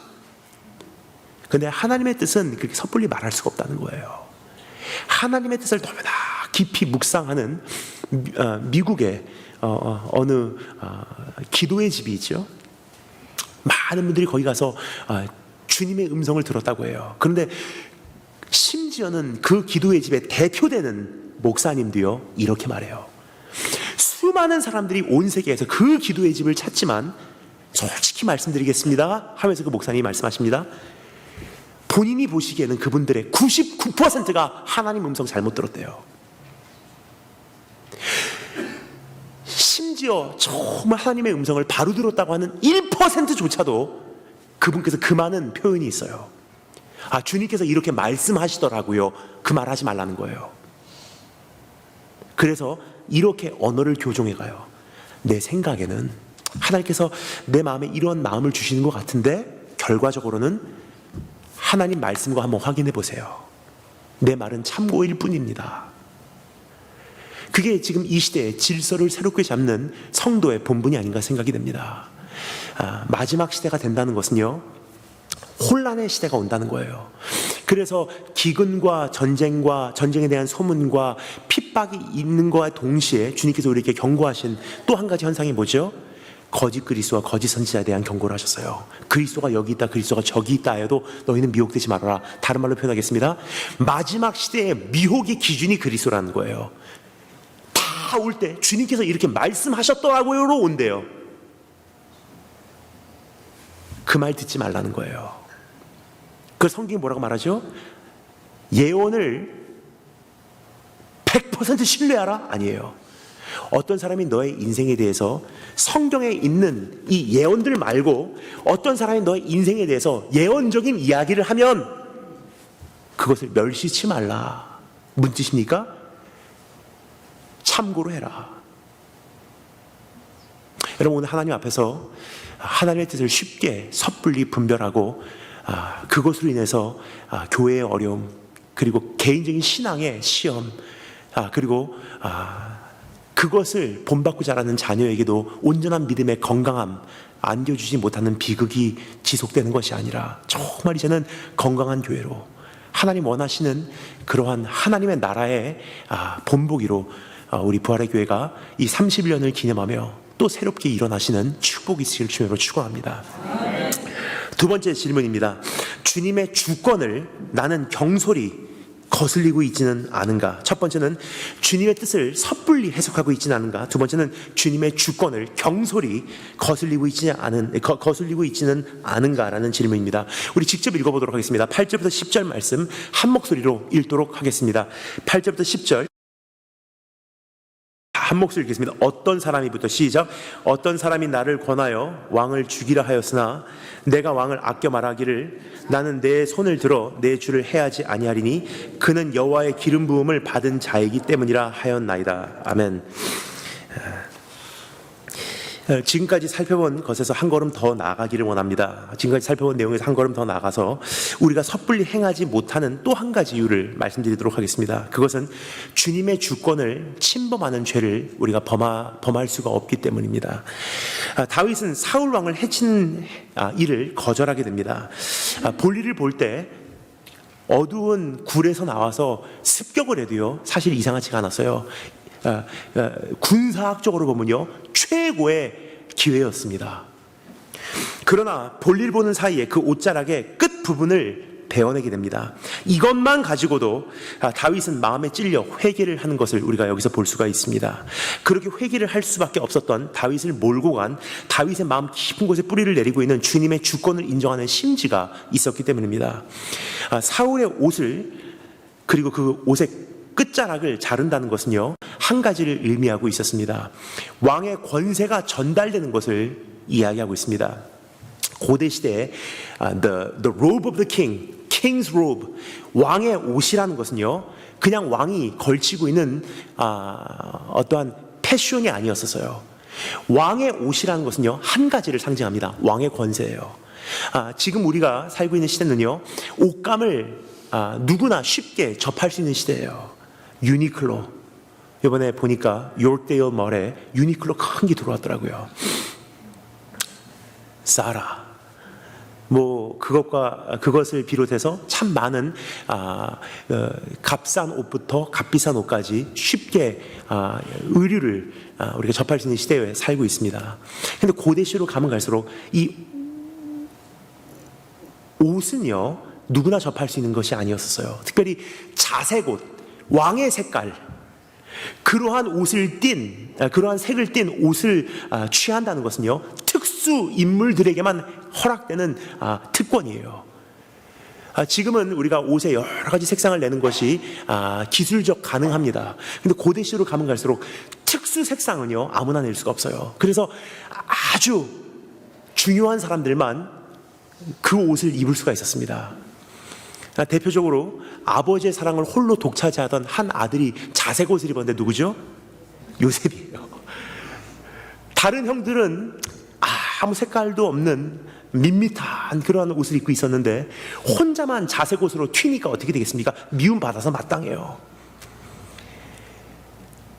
근데 하나님의 뜻은 그렇게 섣불리 말할 수가 없다는 거예요. 하나님의 뜻을 너무나 깊이 묵상하는 미국의 어느 기도의 집이 있죠. 많은 분들이 거기 가서 주님의 음성을 들었다고 해요. 그런데 심지어는 그 기도의 집에 대표되는 목사님도요, 이렇게 말해요. 수많은 사람들이 온 세계에서 그 기도의 집을 찾지만 솔직히 말씀드리겠습니다 하면서 그 목사님이 말씀하십니다. 본인이 보시기에는 그분들의 99%가 하나님 음성 잘못 들었대요. 심지어 정말 하나님의 음성을 바로 들었다고 하는 1%조차도 그분께서 그 많은 표현이 있어요. 주님께서 이렇게 말씀하시더라고요. 그 말 하지 말라는 거예요. 그래서 이렇게 언어를 교정해 가요. 내 생각에는 하나님께서 내 마음에 이런 마음을 주시는 것 같은데, 결과적으로는 하나님 말씀과 한번 확인해 보세요. 내 말은 참고일 뿐입니다. 그게 지금 이 시대의 질서를 새롭게 잡는 성도의 본분이 아닌가 생각이 됩니다. 마지막 시대가 된다는 것은요, 혼란의 시대가 온다는 거예요. 그래서 기근과 전쟁과 전쟁에 대한 소문과 핍박이 있는 것과 동시에 주님께서 우리에게 경고하신 또 한 가지 현상이 뭐죠? 거짓 그리스도와 거짓 선지자에 대한 경고를 하셨어요. 그리스도가 여기 있다, 그리스도가 저기 있다 해도 너희는 미혹되지 말아라. 다른 말로 표현하겠습니다. 마지막 시대의 미혹의 기준이 그리스도라는 거예요. 다 올 때 주님께서 이렇게 말씀하셨더라고요로 온대요. 그 말 듣지 말라는 거예요. 그 성경이 뭐라고 말하죠? 예언을 100% 신뢰하라? 아니에요. 어떤 사람이 너의 인생에 대해서 성경에 있는 이 예언들 말고 어떤 사람이 너의 인생에 대해서 예언적인 이야기를 하면 그것을 멸시치 말라. 무슨 뜻입니까? 참고로 해라. 여러분, 오늘 하나님 앞에서 하나님의 뜻을 쉽게 섣불리 분별하고 그것으로 인해서 교회의 어려움, 그리고 개인적인 신앙의 시험, 그리고 그것을 본받고 자라는 자녀에게도 온전한 믿음의 건강함 안겨주지 못하는 비극이 지속되는 것이 아니라 정말 이제는 건강한 교회로 하나님 원하시는 그러한 하나님의 나라의 본보기로 우리 부활의 교회가 이 30년을 기념하며 또 새롭게 일어나시는 축복이 있으실 주님으로 축원합니다. 두 번째 질문입니다. 주님의 주권을 나는 경솔히 거슬리고 있지는 않은가? 첫 번째는 주님의 뜻을 섣불리 해석하고 있지는 않은가? 두 번째는 주님의 주권을 경솔히 거슬리고 있지는 않은가라는 질문입니다. 우리 직접 읽어보도록 하겠습니다. 8절부터 10절 말씀 한 목소리로 읽도록 하겠습니다. 8절부터 10절 한 목소리 읽겠습니다. 어떤 사람이부터 시작. 어떤 사람이 나를 권하여 왕을 죽이라 하였으나 내가 왕을 아껴 말하기를 나는 내 손을 들어 내 주를 해하지 아니하리니 그는 여호와의 기름 부음을 받은 자이기 때문이라 하였나이다. 아멘. 지금까지 살펴본 것에서 한 걸음 더 나아가기를 원합니다. 지금까지 살펴본 내용에서 한 걸음 더 나아가서 우리가 섣불리 행하지 못하는 또 한 가지 이유를 말씀드리도록 하겠습니다. 그것은 주님의 주권을 침범하는 죄를 우리가 범할 수가 없기 때문입니다. 다윗은 사울 왕을 해친 일을 거절하게 됩니다. 볼일을 볼 때 어두운 굴에서 나와서 습격을 해도요 사실 이상하지가 않았어요. 군사학적으로 보면요 최고의 기회였습니다. 그러나 볼일 보는 사이에 그 옷자락의 끝 부분을 베어내게 됩니다. 이것만 가지고도 다윗은 마음에 찔려 회개를 하는 것을 우리가 여기서 볼 수가 있습니다. 그렇게 회개를 할 수밖에 없었던 다윗을 몰고 간 다윗의 마음 깊은 곳에 뿌리를 내리고 있는 주님의 주권을 인정하는 심지가 있었기 때문입니다. 사울의 옷을 그리고 그 옷의 끝자락을 자른다는 것은요 한 가지를 의미하고 있었습니다. 왕의 권세가 전달되는 것을 이야기하고 있습니다. 고대 시대에 the robe of the king, king's robe, 왕의 옷이라는 것은요 그냥 왕이 걸치고 있는 어떠한 패션이 아니었었어요. 왕의 옷이라는 것은요 한 가지를 상징합니다. 왕의 권세예요. 지금 우리가 살고 있는 시대는요 옷감을 누구나 쉽게 접할 수 있는 시대예요. 유니클로, 이번에 보니까 요르데일 몰에 유니클로 큰 게 들어왔더라고요. 사라, 그것을 비롯해서 참 많은 값싼 옷부터 값비싼 옷까지 쉽게 의류를 우리가 접할 수 있는 시대에 살고 있습니다. 그런데 고대시로 가면 갈수록 이 옷은요 누구나 접할 수 있는 것이 아니었어요. 특별히 자색 옷, 왕의 색깔, 그러한 색을 띈 옷을 취한다는 것은요 특수 인물들에게만 허락되는 특권이에요. 지금은 우리가 옷에 여러 가지 색상을 내는 것이 기술적 가능합니다. 근데 고대 시대로 가면 갈수록 특수 색상은요 아무나 낼 수가 없어요. 그래서 아주 중요한 사람들만 그 옷을 입을 수가 있었습니다. 대표적으로 아버지의 사랑을 홀로 독차지하던 한 아들이 자색 옷을 입었는데 누구죠? 요셉이에요. 다른 형들은 아무 색깔도 없는 밋밋한 그런 옷을 입고 있었는데 혼자만 자색 옷으로 튀니까 어떻게 되겠습니까? 미움받아서 마땅해요.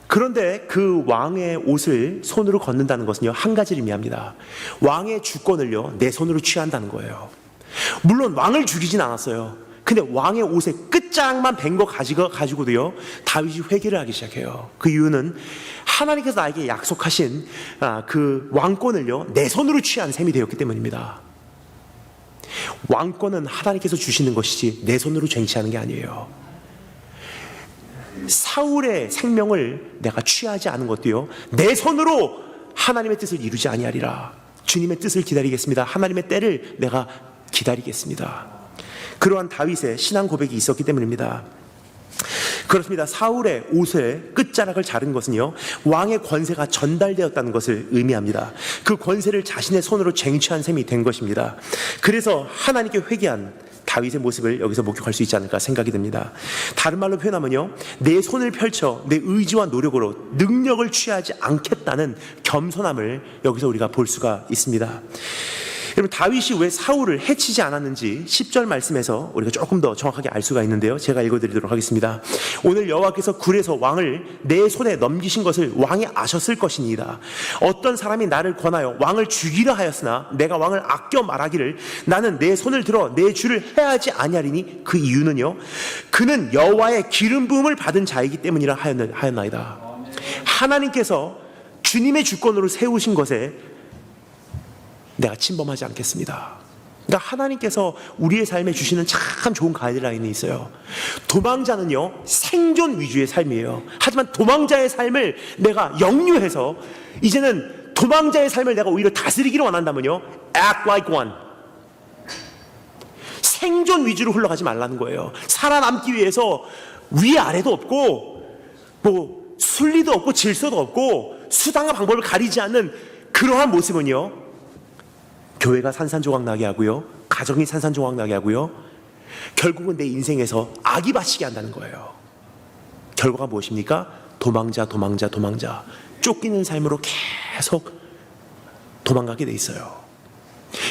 그런데 그 왕의 옷을 손으로 걷는다는 것은요 한 가지를 의미합니다. 왕의 주권을요 내 손으로 취한다는 거예요. 물론 왕을 죽이진 않았어요. 근데 왕의 옷의 끝자락만 벤 거 가지고도요 다윗이 회개를 하기 시작해요. 그 이유는 하나님께서 나에게 약속하신 그 왕권을요 내 손으로 취한 셈이 되었기 때문입니다. 왕권은 하나님께서 주시는 것이지 내 손으로 쟁취하는 게 아니에요. 사울의 생명을 내가 취하지 않은 것도요 내 손으로 하나님의 뜻을 이루지 아니하리라. 주님의 뜻을 기다리겠습니다. 하나님의 때를 내가 기다리겠습니다. 그러한 다윗의 신앙 고백이 있었기 때문입니다. 그렇습니다. 사울의 옷의 끝자락을 자른 것은요 왕의 권세가 전달되었다는 것을 의미합니다. 그 권세를 자신의 손으로 쟁취한 셈이 된 것입니다. 그래서 하나님께 회개한 다윗의 모습을 여기서 목격할 수 있지 않을까 생각이 듭니다. 다른 말로 표현하면요 내 손을 펼쳐 내 의지와 노력으로 능력을 취하지 않겠다는 겸손함을 여기서 우리가 볼 수가 있습니다. 여러분, 다윗이 왜 사울을 해치지 않았는지 10절 말씀에서 우리가 조금 더 정확하게 알 수가 있는데요, 제가 읽어드리도록 하겠습니다. 오늘 여호와께서 굴에서 왕을 내 손에 넘기신 것을 왕이 아셨을 것이니이다. 어떤 사람이 나를 권하여 왕을 죽이려 하였으나 내가 왕을 아껴 말하기를 나는 내 손을 들어 내 주를 해하지 아니하리니 그 이유는요 그는 여호와의 기름 부음을 받은 자이기 때문이라 하였나이다. 하나님께서 주님의 주권으로 세우신 것에 내가 침범하지 않겠습니다. 그러니까 하나님께서 우리의 삶에 주시는 참 좋은 가이드라인이 있어요. 도망자는요 생존 위주의 삶이에요. 하지만 도망자의 삶을 내가 역류해서 이제는 도망자의 삶을 내가 오히려 다스리기를 원한다면요 act like one, 생존 위주로 흘러가지 말라는 거예요. 살아남기 위해서 위아래도 없고 뭐 순리도 없고 질서도 없고 수단과 방법을 가리지 않는 그러한 모습은요 교회가 산산조각나게 하고요 가정이 산산조각나게 하고요 결국은 내 인생에서 악이 바치게 한다는 거예요. 결과가 무엇입니까? 도망자 쫓기는 삶으로 계속 도망가게 돼 있어요.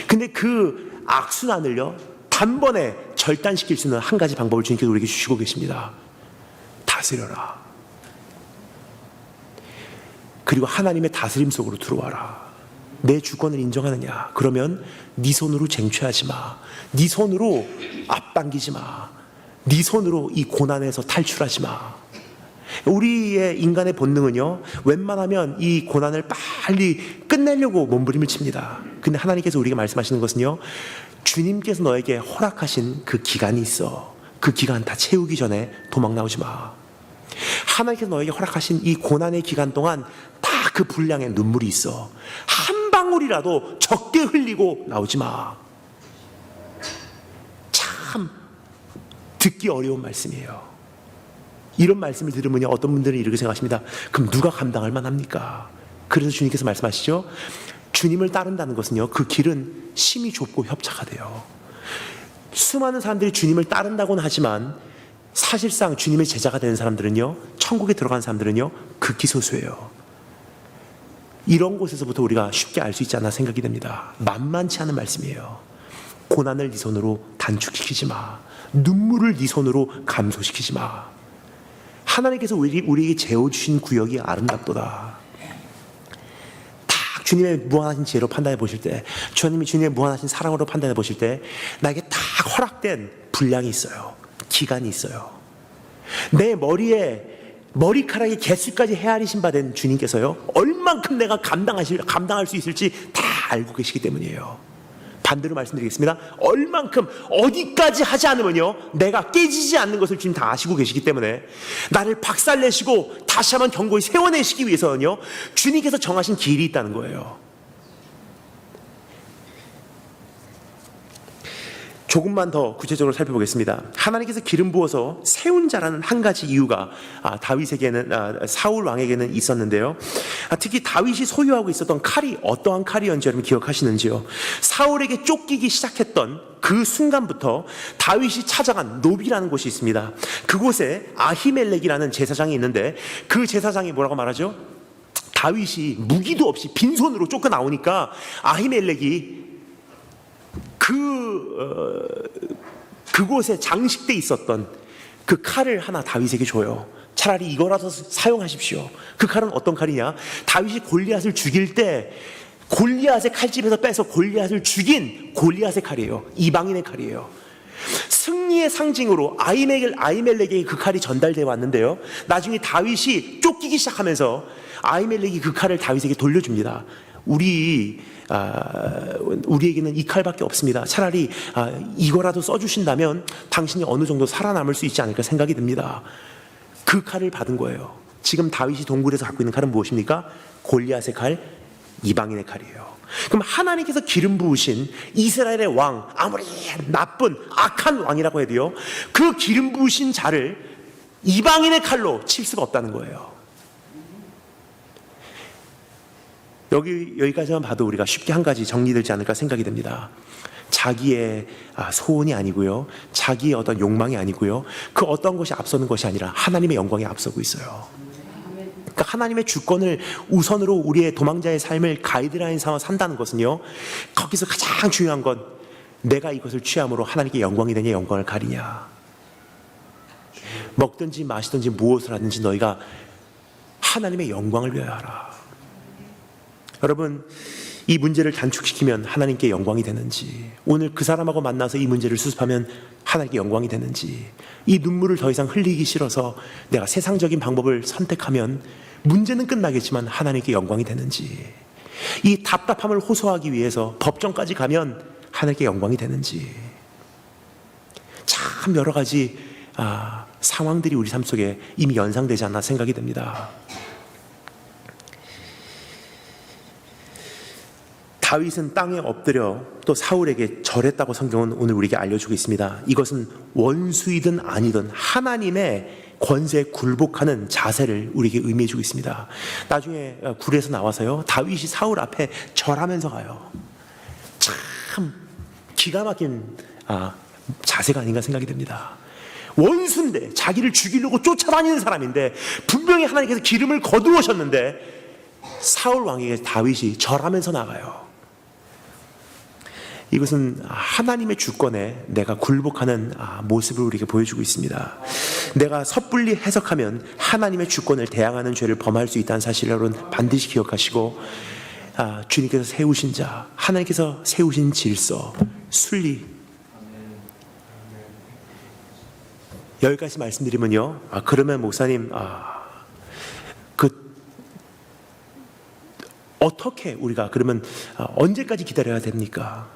근데 그 악순환을요 단번에 절단시킬 수 있는 한 가지 방법을 주님께서 우리에게 주시고 계십니다. 다스려라. 그리고 하나님의 다스림 속으로 들어와라. 내 주권을 인정하느냐? 그러면 네 손으로 쟁취하지 마. 네 손으로 앞당기지 마. 네 손으로 이 고난에서 탈출하지 마. 우리의 인간의 본능은요 웬만하면 이 고난을 빨리 끝내려고 몸부림을 칩니다. 근데 하나님께서 우리에게 말씀하시는 것은요 주님께서 너에게 허락하신 그 기간이 있어. 그 기간 다 채우기 전에 도망 나오지 마. 하나님께서 너에게 허락하신 이 고난의 기간 동안 다 그 분량의 눈물이 있어. 한 방울이라도 적게 흘리고 나오지 마. 참 듣기 어려운 말씀이에요. 이런 말씀을 들으면 어떤 분들은 이렇게 생각하십니다. 그럼 누가 감당할 만합니까? 그래서 주님께서 말씀하시죠. 주님을 따른다는 것은요 그 길은 심히 좁고 협착하대요. 수많은 사람들이 주님을 따른다고는 하지만 사실상 주님의 제자가 되는 사람들은요 천국에 들어간 사람들은요 극기소수예요. 이런 곳에서부터 우리가 쉽게 알 수 있지 않나 생각이 됩니다. 만만치 않은 말씀이에요. 고난을 네 손으로 단축시키지 마. 눈물을 네 손으로 감소시키지 마. 하나님께서 우리에게 재워주신 구역이 아름답도다. 딱 주님의 무한하신 지혜로 판단해 보실 때, 주님의 무한하신 사랑으로 판단해 보실 때 나에게 딱 허락된 분량이 있어요. 기간이 있어요. 내 머리카락의 개수까지 헤아리신 바 된 주님께서요 얼만큼 내가 감당할 수 있을지 다 알고 계시기 때문이에요. 반대로 말씀드리겠습니다. 얼만큼 어디까지 하지 않으면요 내가 깨지지 않는 것을 주님 다 아시고 계시기 때문에 나를 박살내시고 다시 한번 견고히 세워내시기 위해서는요 주님께서 정하신 길이 있다는 거예요. 조금만 더 구체적으로 살펴보겠습니다. 하나님께서 기름 부어서 세운 자라는 한 가지 이유가 사울 왕에게는 있었는데요. 특히 다윗이 소유하고 있었던 칼이 어떠한 칼이었는지 여러분 기억하시는지요? 사울에게 쫓기기 시작했던 그 순간부터 다윗이 찾아간 노비라는 곳이 있습니다. 그곳에 아히멜렉이라는 제사장이 있는데 그 제사장이 뭐라고 말하죠? 다윗이 무기도 없이 빈손으로 쫓겨 나오니까 아히멜렉이 그곳에 장식돼 있었던 그 칼을 하나 다윗에게 줘요. 차라리 이거라도 사용하십시오. 그 칼은 어떤 칼이냐? 다윗이 골리앗을 죽일 때 골리앗의 칼집에서 빼서 골리앗을 죽인 골리앗의 칼이에요. 이방인의 칼이에요. 승리의 상징으로 아히멜렉에게 그 칼이 전달되어 왔는데요. 나중에 다윗이 쫓기기 시작하면서 아히멜렉이 그 칼을 다윗에게 돌려줍니다. 우리에게는 이 칼밖에 없습니다. 차라리 이거라도 써주신다면 당신이 어느 정도 살아남을 수 있지 않을까 생각이 듭니다. 그 칼을 받은 거예요. 지금 다윗이 동굴에서 갖고 있는 칼은 무엇입니까? 골리앗의 칼, 이방인의 칼이에요. 그럼 하나님께서 기름 부으신 이스라엘의 왕, 아무리 나쁜 악한 왕이라고 해도요, 그 기름 부으신 자를 이방인의 칼로 칠 수가 없다는 거예요. 여기까지만 봐도 우리가 쉽게 한 가지 정리되지 않을까 생각이 됩니다. 자기의 소원이 아니고요, 자기의 어떤 욕망이 아니고요, 그 어떤 것이 앞서는 것이 아니라 하나님의 영광이 앞서고 있어요. 그러니까 하나님의 주권을 우선으로 우리의 도망자의 삶을 가이드라인 삼아 산다는 것은요, 거기서 가장 중요한 건 내가 이것을 취함으로 하나님께 영광이 되냐 영광을 가리냐. 먹든지 마시든지 무엇을 하든지 너희가 하나님의 영광을 위하여 하라. 여러분, 이 문제를 단축시키면 하나님께 영광이 되는지, 오늘 그 사람하고 만나서 이 문제를 수습하면 하나님께 영광이 되는지, 이 눈물을 더 이상 흘리기 싫어서 내가 세상적인 방법을 선택하면 문제는 끝나겠지만 하나님께 영광이 되는지, 이 답답함을 호소하기 위해서 법정까지 가면 하나님께 영광이 되는지, 참 여러 가지 상황들이 우리 삶 속에 이미 연상되지 않나 생각이 됩니다. 다윗은 땅에 엎드려 또 사울에게 절했다고 성경은 오늘 우리에게 알려주고 있습니다. 이것은 원수이든 아니든 하나님의 권세에 굴복하는 자세를 우리에게 의미해주고 있습니다. 나중에 굴에서 나와서요, 다윗이 사울 앞에 절하면서 가요. 참 기가 막힌 자세가 아닌가 생각이 됩니다. 원수인데, 자기를 죽이려고 쫓아다니는 사람인데, 분명히 하나님께서 기름을 거두으셨는데 사울 왕에게 다윗이 절하면서 나가요. 이것은 하나님의 주권에 내가 굴복하는 모습을 우리에게 보여주고 있습니다. 내가 섣불리 해석하면 하나님의 주권을 대항하는 죄를 범할 수 있다는 사실을 여러분 반드시 기억하시고, 주님께서 세우신 자, 하나님께서 세우신 질서, 순리, 여기까지 말씀드리면요, 그러면 목사님, 어떻게 우리가 그러면 언제까지 기다려야 됩니까?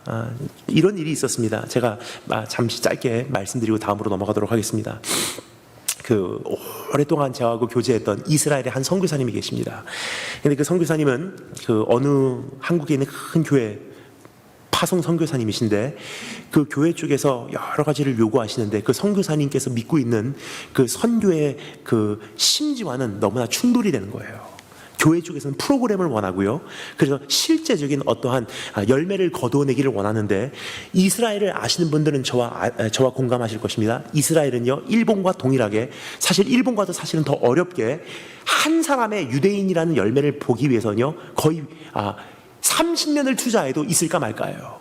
이런 일이 있었습니다. 제가 잠시 짧게 말씀드리고 다음으로 넘어가도록 하겠습니다. 오랫동안 저하고 교제했던 이스라엘의 한 선교사님이 계십니다. 근데 그 선교사님은 어느 한국에 있는 큰 교회 파송 선교사님이신데, 그 교회 쪽에서 여러 가지를 요구하시는데 그 선교사님께서 믿고 있는 그 선교의 그 심지와는 너무나 충돌이 되는 거예요. 교회 쪽에서는 프로그램을 원하고요, 그래서 실제적인 어떠한 열매를 거두어내기를 원하는데, 이스라엘을 아시는 분들은 저와 공감하실 것입니다. 이스라엘은요, 일본과 동일하게, 사실 일본과도 사실은 더 어렵게 한 사람의 유대인이라는 열매를 보기 위해서는요, 거의 30년을 투자해도 있을까 말까예요.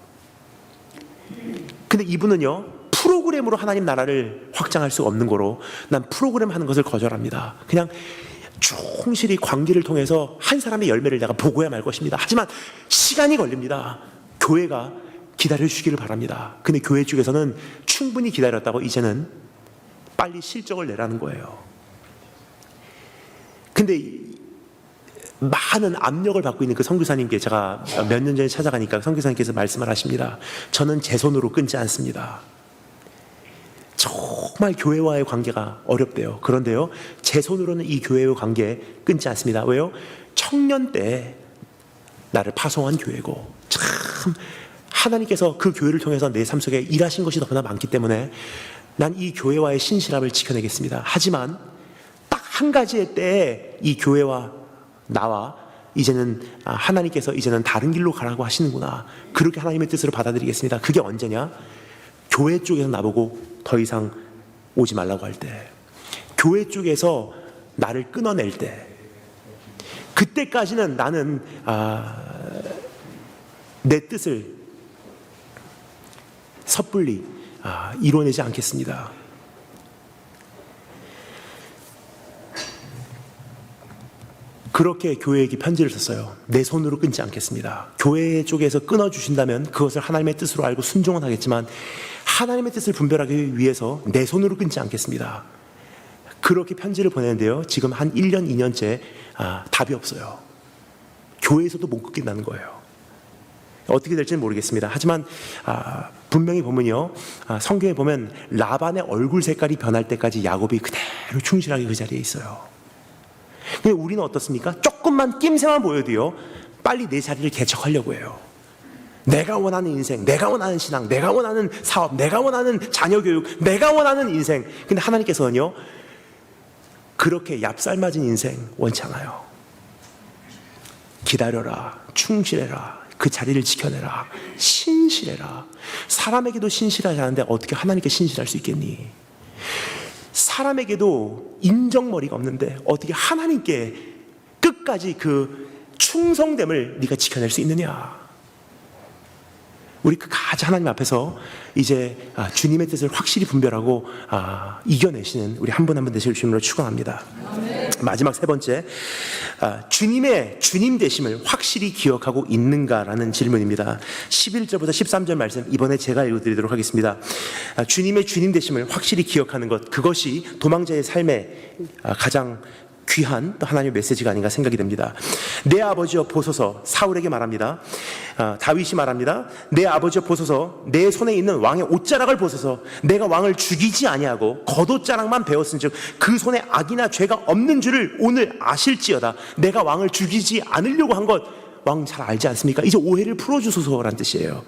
근데 이분은요, 프로그램으로 하나님 나라를 확장할 수 없는 거로 난 프로그램 하는 것을 거절합니다. 그냥 충실히 관계를 통해서 한 사람의 열매를 내가 보고야 말 것입니다. 하지만 시간이 걸립니다. 교회가 기다려주시기를 바랍니다. 근데 교회 쪽에서는 충분히 기다렸다고 이제는 빨리 실적을 내라는 거예요. 근데 많은 압력을 받고 있는 그 선교사님께 제가 몇 년 전에 찾아가니까 선교사님께서 말씀을 하십니다. 저는 제 손으로 끊지 않습니다. 정말 교회와의 관계가 어렵대요. 그런데요, 제 손으로는 이 교회의 관계 끊지 않습니다. 왜요? 청년 때 나를 파송한 교회고, 참 하나님께서 그 교회를 통해서 내 삶 속에 일하신 것이 너무나 많기 때문에 난 이 교회와의 신실함을 지켜내겠습니다. 하지만 딱 한 가지의 때에 이 교회와 나와 이제는 하나님께서 이제는 다른 길로 가라고 하시는구나, 그렇게 하나님의 뜻으로 받아들이겠습니다. 그게 언제냐? 교회 쪽에서 나보고 더 이상 오지 말라고 할 때, 교회 쪽에서 나를 끊어낼 때, 그때까지는 나는 내 뜻을 섣불리 이뤄내지 않겠습니다. 그렇게 교회에게 편지를 썼어요. 내 손으로 끊지 않겠습니다. 교회 쪽에서 끊어주신다면 그것을 하나님의 뜻으로 알고 순종은 하겠지만, 하나님의 뜻을 분별하기 위해서 내 손으로 끊지 않겠습니다. 그렇게 편지를 보내는데요, 지금 한 1년, 2년째 답이 없어요. 교회에서도 못 끊긴다는 거예요. 어떻게 될지는 모르겠습니다. 하지만 분명히 보면요, 성경에 보면 라반의 얼굴 색깔이 변할 때까지 야곱이 그대로 충실하게 그 자리에 있어요. 근데 우리는 어떻습니까? 조금만 낌새만 보여도요, 빨리 내 자리를 개척하려고 해요. 내가 원하는 인생, 내가 원하는 신앙, 내가 원하는 사업, 내가 원하는 자녀 교육, 내가 원하는 인생. 근데 하나님께서는요, 그렇게 얍살맞은 인생 원치 않아요. 기다려라, 충실해라, 그 자리를 지켜내라, 신실해라. 사람에게도 신실하지 않은데 어떻게 하나님께 신실할 수 있겠니? 사람에게도 인정머리가 없는데 어떻게 하나님께 끝까지 그 충성됨을 네가 지켜낼 수 있느냐? 우리 끝까지 하나님 앞에서 이제 주님의 뜻을 확실히 분별하고 이겨내시는 우리 한 분 한 분 되실 주님으로 축원합니다. 마지막 세 번째, 주님의 주님 되심을 확실히 기억하고 있는가라는 질문입니다. 11절부터 13절 말씀 이번에 제가 읽어드리도록 하겠습니다. 주님의 주님 되심을 확실히 기억하는 것, 그것이 도망자의 삶의 가장 귀한 또 하나님의 메시지가 아닌가 생각이 됩니다. 내 아버지여 보소서, 사울에게 말합니다. 다윗이 말합니다. 내 아버지여 보소서, 내 손에 있는 왕의 옷자락을 보소서. 내가 왕을 죽이지 아니하고 겉옷자락만 베었은즉 그 손에 악이나 죄가 없는 줄을 오늘 아실지어다. 내가 왕을 죽이지 않으려고 한 것 왕 잘 알지 않습니까? 이제 오해를 풀어주소서라는 뜻이에요.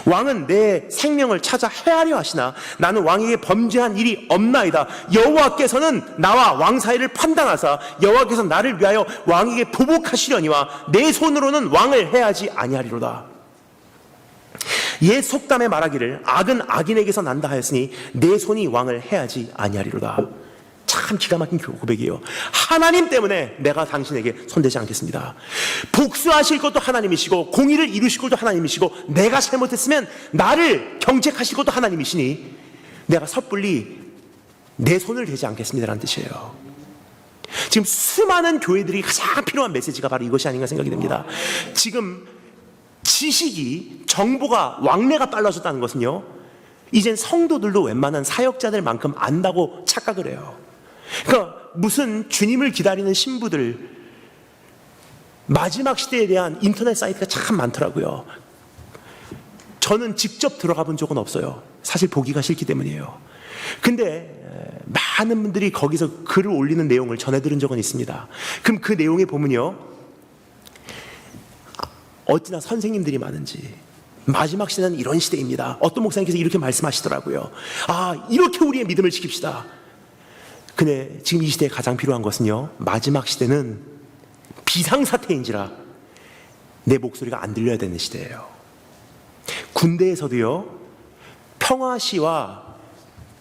왕은 내 생명을 찾아 해하려 하시나 나는 왕에게 범죄한 일이 없나이다. 여호와께서는 나와 왕 사이를 판단하사 여호와께서 나를 위하여 왕에게 보복하시려니와 내 손으로는 왕을 해하지 아니하리로다. 옛 속담에 말하기를 악은 악인에게서 난다 하였으니 내 손이 왕을 해하지 아니하리로다. 참 기가 막힌 고백이에요. 하나님 때문에 내가 당신에게 손대지 않겠습니다. 복수하실 것도 하나님이시고 공의를 이루실 것도 하나님이시고 내가 잘못했으면 나를 경책하실 것도 하나님이시니 내가 섣불리 내 손을 대지 않겠습니다라는 뜻이에요. 지금 수많은 교회들이 가장 필요한 메시지가 바로 이것이 아닌가 생각이 됩니다. 지금 지식이, 정보가, 왕래가 빨라졌다는 것은요, 이젠 성도들도 웬만한 사역자들만큼 안다고 착각을 해요. 그러니까 무슨 주님을 기다리는 신부들, 마지막 시대에 대한 인터넷 사이트가 참 많더라고요. 저는 직접 들어가 본 적은 없어요. 사실 보기가 싫기 때문이에요. 근데 많은 분들이 거기서 글을 올리는 내용을 전해 들은 적은 있습니다. 그럼 그 내용에 보면요, 어찌나 선생님들이 많은지, 마지막 시대는 이런 시대입니다. 어떤 목사님께서 이렇게 말씀하시더라고요. 이렇게 우리의 믿음을 지킵시다. 근데 지금 이 시대에 가장 필요한 것은요, 마지막 시대는 비상사태인지라 내 목소리가 안 들려야 되는 시대예요. 군대에서도요, 평화시와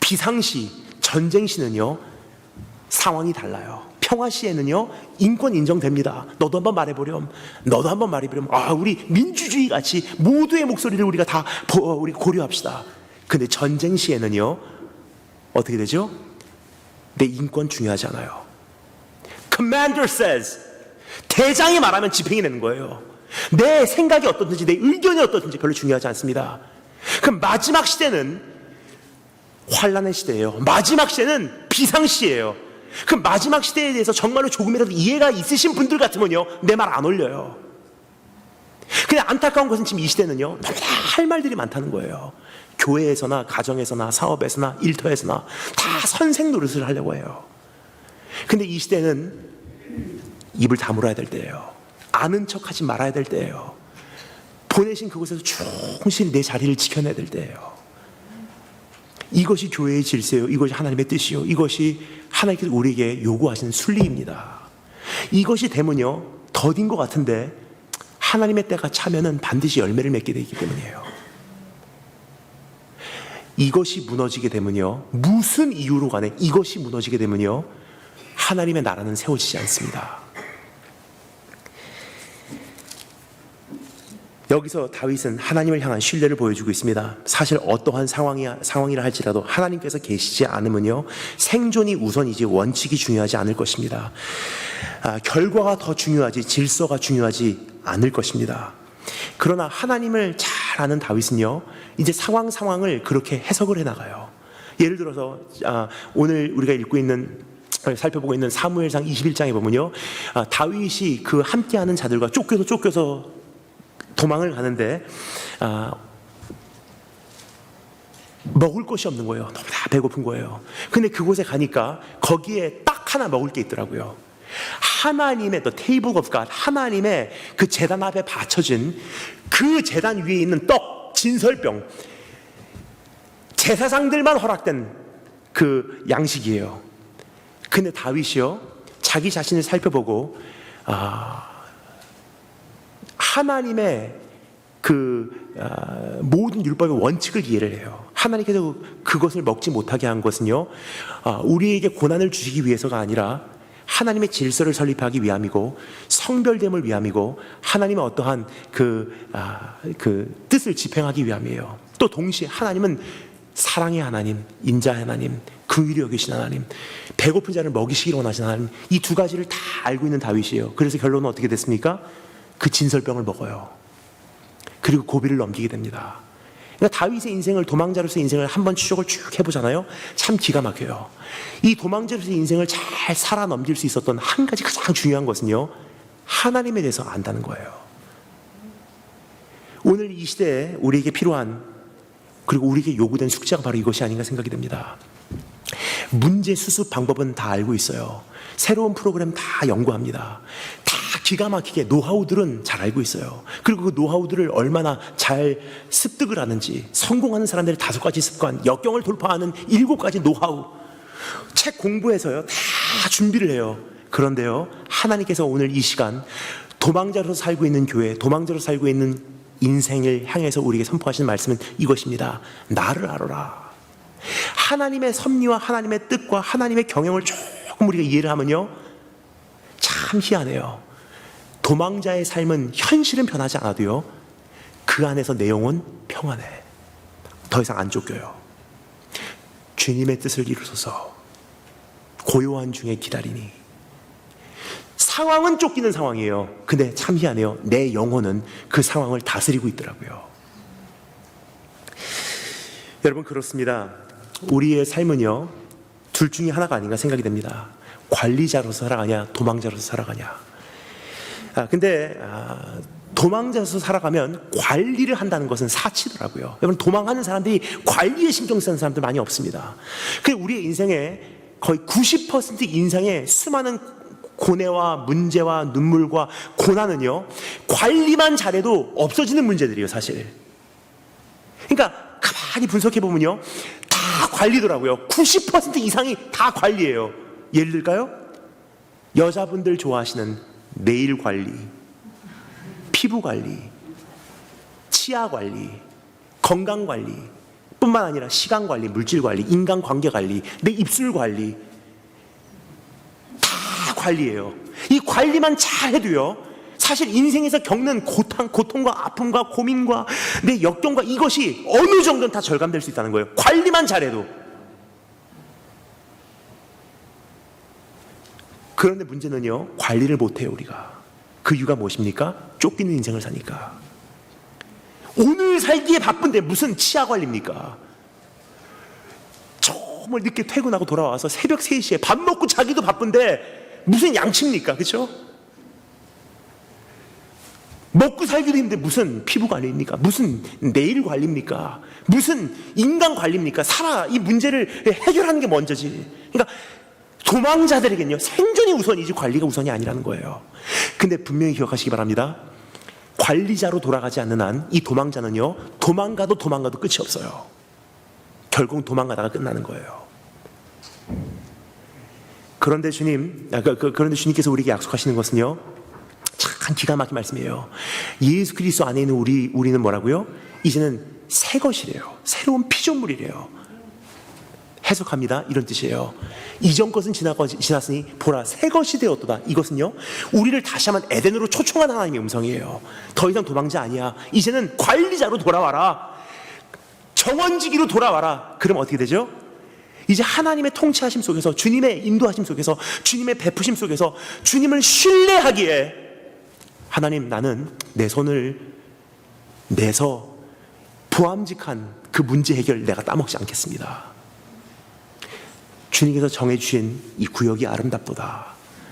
비상시, 전쟁시는요 상황이 달라요. 평화시에는요 인권 인정됩니다. 너도 한번 말해보렴, 너도 한번 말해보렴. 우리 민주주의 같이 모두의 목소리를 우리가 다 우리 고려합시다. 근데 전쟁시에는요 어떻게 되죠? 내 인권 중요하지 않아요. Commander says, 대장이 말하면 집행이 되는 거예요. 내 생각이 어떻든지 내 의견이 어떻든지 별로 중요하지 않습니다. 그럼 마지막 시대는 환란의 시대예요. 마지막 시대는 비상시예요. 그럼 마지막 시대에 대해서 정말로 조금이라도 이해가 있으신 분들 같으면요 내 말 안 올려요. 근데 안타까운 것은 지금 이 시대는요 너무나 할 말들이 많다는 거예요. 교회에서나 가정에서나 사업에서나 일터에서나 다 선생 노릇을 하려고 해요. 근데 이 시대는 입을 다물어야 될 때예요. 아는 척하지 말아야 될 때예요. 보내신 그곳에서 충실히 내 자리를 지켜내야 될 때예요. 이것이 교회의 질서예요. 이것이 하나님의 뜻이요. 이것이 하나님께서 우리에게 요구하시는 순리입니다. 이것이 되면요 더딘 것 같은데 하나님의 때가 차면은 반드시 열매를 맺게 되기 때문이에요. 이것이 무너지게 되면요, 무슨 이유로 간에 이것이 무너지게 되면요 하나님의 나라는 세워지지 않습니다. 여기서 다윗은 하나님을 향한 신뢰를 보여주고 있습니다. 사실 어떠한 상황이라 할지라도 하나님께서 계시지 않으면요 생존이 우선이지 원칙이 중요하지 않을 것입니다. 결과가 더 중요하지 질서가 중요하지 않을 것입니다. 그러나 하나님을 잘 아는 다윗은요 이제 상황을 그렇게 해석을 해나가요. 예를 들어서 오늘 우리가 읽고 있는 살펴보고 있는 사무엘상 21장에 보면요, 다윗이 그 함께하는 자들과 쫓겨서 도망을 가는데 먹을 것이 없는 거예요. 너무 다 배고픈 거예요. 근데 그곳에 가니까 거기에 딱 하나 먹을 게 있더라고요. 하나님의 the table of God, 하나님의 그 제단 앞에 받쳐진 그 제단 위에 있는 떡, 진설병, 제사장들만 허락된 그 양식이에요. 근데 다윗이요, 자기 자신을 살펴보고 하나님의 모든 율법의 원칙을 이해를 해요. 하나님께서 그것을 먹지 못하게 한 것은요, 우리에게 고난을 주시기 위해서가 아니라 하나님의 질서를 설립하기 위함이고, 성별됨을 위함이고, 하나님의 어떠한 그 뜻을 집행하기 위함이에요. 또 동시에 하나님은 사랑의 하나님, 인자의 하나님, 긍휼히 여기신 하나님, 배고픈 자를 먹이시기를 원하시는 하나님, 이 두 가지를 다 알고 있는 다윗이에요. 그래서 결론은 어떻게 됐습니까? 그 진설병을 먹어요. 그리고 고비를 넘기게 됩니다. 그러니까 다윗의 인생을, 도망자로서의 인생을 한번 추적을 쭉 해보잖아요. 참 기가 막혀요. 이 도망자로서의 인생을 잘 살아 넘길 수 있었던 한 가지 가장 중요한 것은요, 하나님에 대해서 안다는 거예요. 오늘 이 시대에 우리에게 필요한, 그리고 우리에게 요구된 숙제가 바로 이것이 아닌가 생각이 됩니다. 문제 수습 방법은 다 알고 있어요. 새로운 프로그램 다 연구합니다. 다 기가 막히게 노하우들은 잘 알고 있어요. 그리고 그 노하우들을 얼마나 잘 습득을 하는지, 성공하는 사람들의 5가지 습관, 역경을 돌파하는 7가지 노하우, 책 공부해서요 다 준비를 해요. 그런데요, 하나님께서 오늘 이 시간 도망자로 살고 있는 교회, 도망자로 살고 있는 인생을 향해서 우리에게 선포하시는 말씀은 이것입니다. 나를 알아라. 하나님의 섭리와 하나님의 뜻과 하나님의 경영을 조금 우리가 이해를 하면요, 참 희한해요. 도망자의 삶은 현실은 변하지 않아도요, 그 안에서 내 영혼 평안해. 더 이상 안 쫓겨요. 주님의 뜻을 이루소서. 고요한 중에 기다리니. 상황은 쫓기는 상황이에요. 근데 참 희한해요. 내 영혼은 그 상황을 다스리고 있더라고요. 여러분, 그렇습니다. 우리의 삶은요, 둘 중에 하나가 아닌가 생각이 됩니다. 관리자로서 살아가냐, 도망자로서 살아가냐. 근데 도망자로서 살아가면 관리를 한다는 것은 사치더라고요. 여러분, 도망하는 사람들이 관리에 신경 쓰는 사람들 많이 없습니다. 그 우리의 인생에 거의 90% 인생의 수많은 고뇌와 문제와 눈물과 고난은요, 관리만 잘해도 없어지는 문제들이에요, 사실. 그러니까 가만히 분석해 보면요, 다 관리더라고요. 90% 이상이 다 관리예요. 예를 들까요? 여자분들 좋아하시는 네일 관리, 피부 관리, 치아 관리, 건강 관리 뿐만 아니라 시간 관리, 물질 관리, 인간 관계 관리, 내 입술 관리, 다 관리예요. 이 관리만 잘 해도요, 사실 인생에서 겪는 고통과 아픔과 고민과 내 역경과 이것이 어느 정도는 다 절감될 수 있다는 거예요. 관리만 잘해도. 그런데 문제는요, 관리를 못해요, 우리가. 그 이유가 무엇입니까? 쫓기는 인생을 사니까. 오늘 살기에 바쁜데 무슨 치아 관리입니까? 정말 늦게 퇴근하고 돌아와서 새벽 3시에 밥 먹고 자기도 바쁜데 무슨 양치입니까? 그렇죠? 먹고 살기도 힘든데 무슨 피부 관리입니까? 무슨 네일 관리입니까? 무슨 인간 관리입니까? 이 문제를 해결하는 게 먼저지. 그러니까 도망자들에게는요, 생존이 우선이지 관리가 우선이 아니라는 거예요. 근데 분명히 기억하시기 바랍니다. 관리자로 돌아가지 않는 한 이 도망자는요, 도망가도 끝이 없어요. 결국 도망가다가 끝나는 거예요. 그런데 주님께서 우리에게 약속하시는 것은요, 참 기가 막힌 말씀이에요. 예수 그리스도 안에 있는 우리는 뭐라고요? 이제는 새 것이래요. 새로운 피조물이래요. 해석합니다. 이런 뜻이에요. 이전 것은 지났으니 보라, 새 것이 되었도다. 이것은요, 우리를 다시 한번 에덴으로 초청한 하나님의 음성이에요. 더 이상 도망자 아니야. 이제는 관리자로 돌아와라. 정원지기로 돌아와라. 그럼 어떻게 되죠? 이제 하나님의 통치하심 속에서, 주님의 인도하심 속에서, 주님의 베푸심 속에서 주님을 신뢰하기에, 하나님, 나는 내 손을 내서 보암직한 그 문제 해결 내가 따먹지 않겠습니다. 주님께서 정해주신 이 구역이 아름답도다.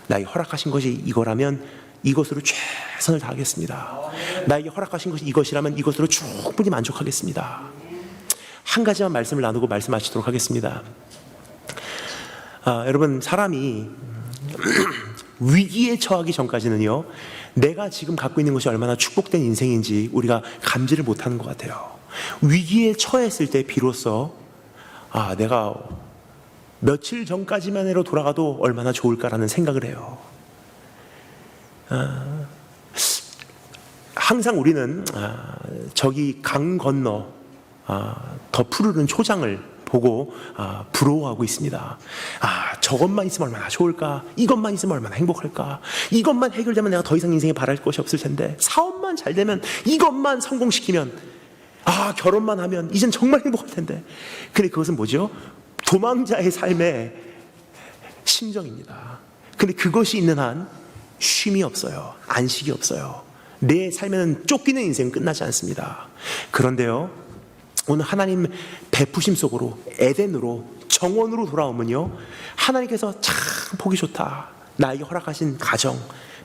나에게 허락하신 것이 이거라면 이것으로 최선을 다하겠습니다. 나에게 허락하신 것이 이것이라면 이것으로 충분히 만족하겠습니다. 한 가지만 말씀을 나누고 말씀 마치도록 하겠습니다. 여러분, 사람이 위기에 처하기 전까지는요, 내가 지금 갖고 있는 것이 얼마나 축복된 인생인지 우리가 감지를 못하는 것 같아요. 위기에 처했을 때 비로소 내가 며칠 전까지만으로 돌아가도 얼마나 좋을까라는 생각을 해요. 항상 우리는 저기 강 건너 더 푸르른 초장을 보고 부러워하고 있습니다. 저것만 있으면 얼마나 좋을까? 이것만 있으면 얼마나 행복할까? 이것만 해결되면 내가 더 이상 인생에 바랄 것이 없을 텐데, 사업만 잘 되면, 이것만 성공시키면, 결혼만 하면 이젠 정말 행복할 텐데. 근데 그것은 뭐죠? 도망자의 삶의 심정입니다. 근데 그것이 있는 한 쉼이 없어요. 안식이 없어요. 내 삶에는 쫓기는 인생은 끝나지 않습니다. 그런데요, 오늘 하나님 베푸심 속으로 에덴으로 정원으로 돌아오면요, 하나님께서 참 보기 좋다. 나에게 허락하신 가정,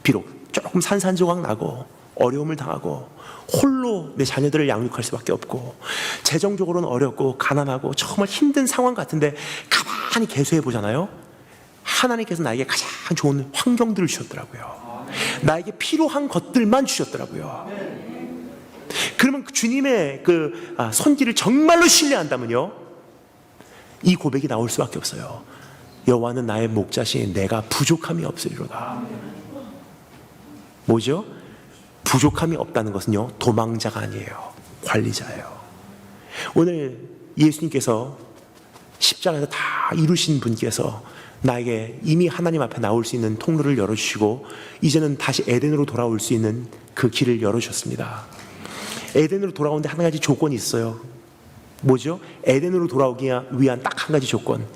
비록 조금 산산조각 나고 어려움을 당하고 홀로 내 자녀들을 양육할 수밖에 없고 재정적으로는 어렵고 가난하고 정말 힘든 상황 같은데 가만히 계수해 보잖아요. 하나님께서 나에게 가장 좋은 환경들을 주셨더라고요. 나에게 필요한 것들만 주셨더라고요. 그러면 주님의 그 손길을 정말로 신뢰한다면요, 이 고백이 나올 수밖에 없어요. 여호와는 나의 목자시니 내가 부족함이 없으리로다. 뭐죠? 부족함이 없다는 것은요, 도망자가 아니에요. 관리자예요. 오늘 예수님께서 십자가에서 다 이루신 분께서 나에게 이미 하나님 앞에 나올 수 있는 통로를 열어주시고 이제는 다시 에덴으로 돌아올 수 있는 그 길을 열어주셨습니다. 에덴으로 돌아오는데 한 가지 조건이 있어요. 뭐죠? 에덴으로 돌아오기 위한 딱 한 가지 조건.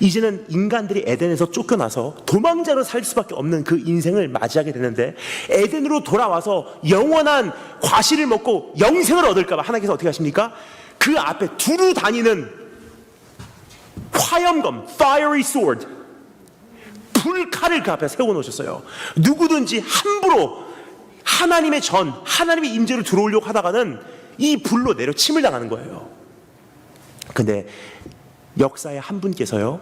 이제는 인간들이 에덴에서 쫓겨나서 도망자로 살 수밖에 없는 그 인생을 맞이하게 되는데, 에덴으로 돌아와서 영원한 과실을 먹고 영생을 얻을까 봐 하나님께서 어떻게 하십니까? 그 앞에 두루 다니는 화염검, fiery sword, 불칼을 그 앞에 세워놓으셨어요. 누구든지 함부로 하나님의 하나님의 임재로 들어오려고 하다가는 이 불로 내려 침을 당하는 거예요. 근데 역사의 한 분께서요,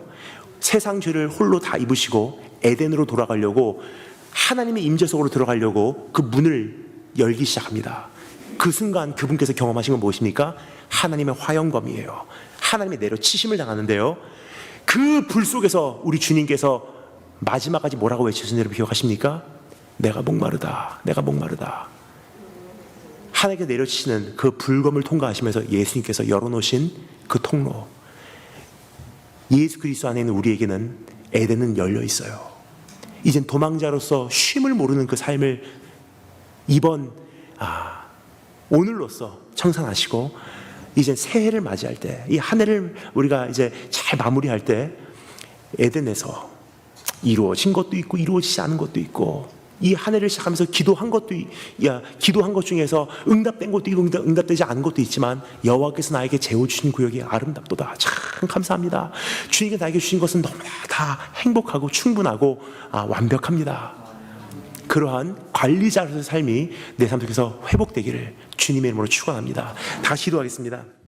세상 죄를 홀로 다 입으시고 에덴으로 돌아가려고, 하나님의 임재 속으로 들어가려고 그 문을 열기 시작합니다. 그 순간 그분께서 경험하신 건 무엇입니까? 하나님의 화영검이에요. 하나님의 내려치심을 당하는데요, 그 불 속에서 우리 주님께서 마지막까지 뭐라고 외치신 여러분 기억하십니까? 내가 목마르다, 내가 목마르다. 하나님께 내려치시는 그 불검을 통과하시면서 예수님께서 열어놓으신 그 통로, 예수 그리스도 안에 있는 우리에게는 에덴은 열려 있어요. 이젠 도망자로서 쉼을 모르는 그 삶을 이번 오늘로써 청산하시고, 이제 새해를 맞이할 때, 이 한 해를 우리가 이제 잘 마무리할 때 에덴에서 이루어진 것도 있고 이루어지지 않은 것도 있고, 이 한 해를 시작하면서 기도한 것 중에서 응답된 것도 있고 응답되지 않은 것도 있지만, 여호와께서 나에게 재워주신 구역이 아름답도다. 참 감사합니다. 주님께서 나에게 주신 것은 너무나 다 행복하고 충분하고 완벽합니다. 그러한 관리자로서의 삶이 내 삶 속에서 회복되기를 주님의 이름으로 축원합니다. 다시 기도하겠습니다.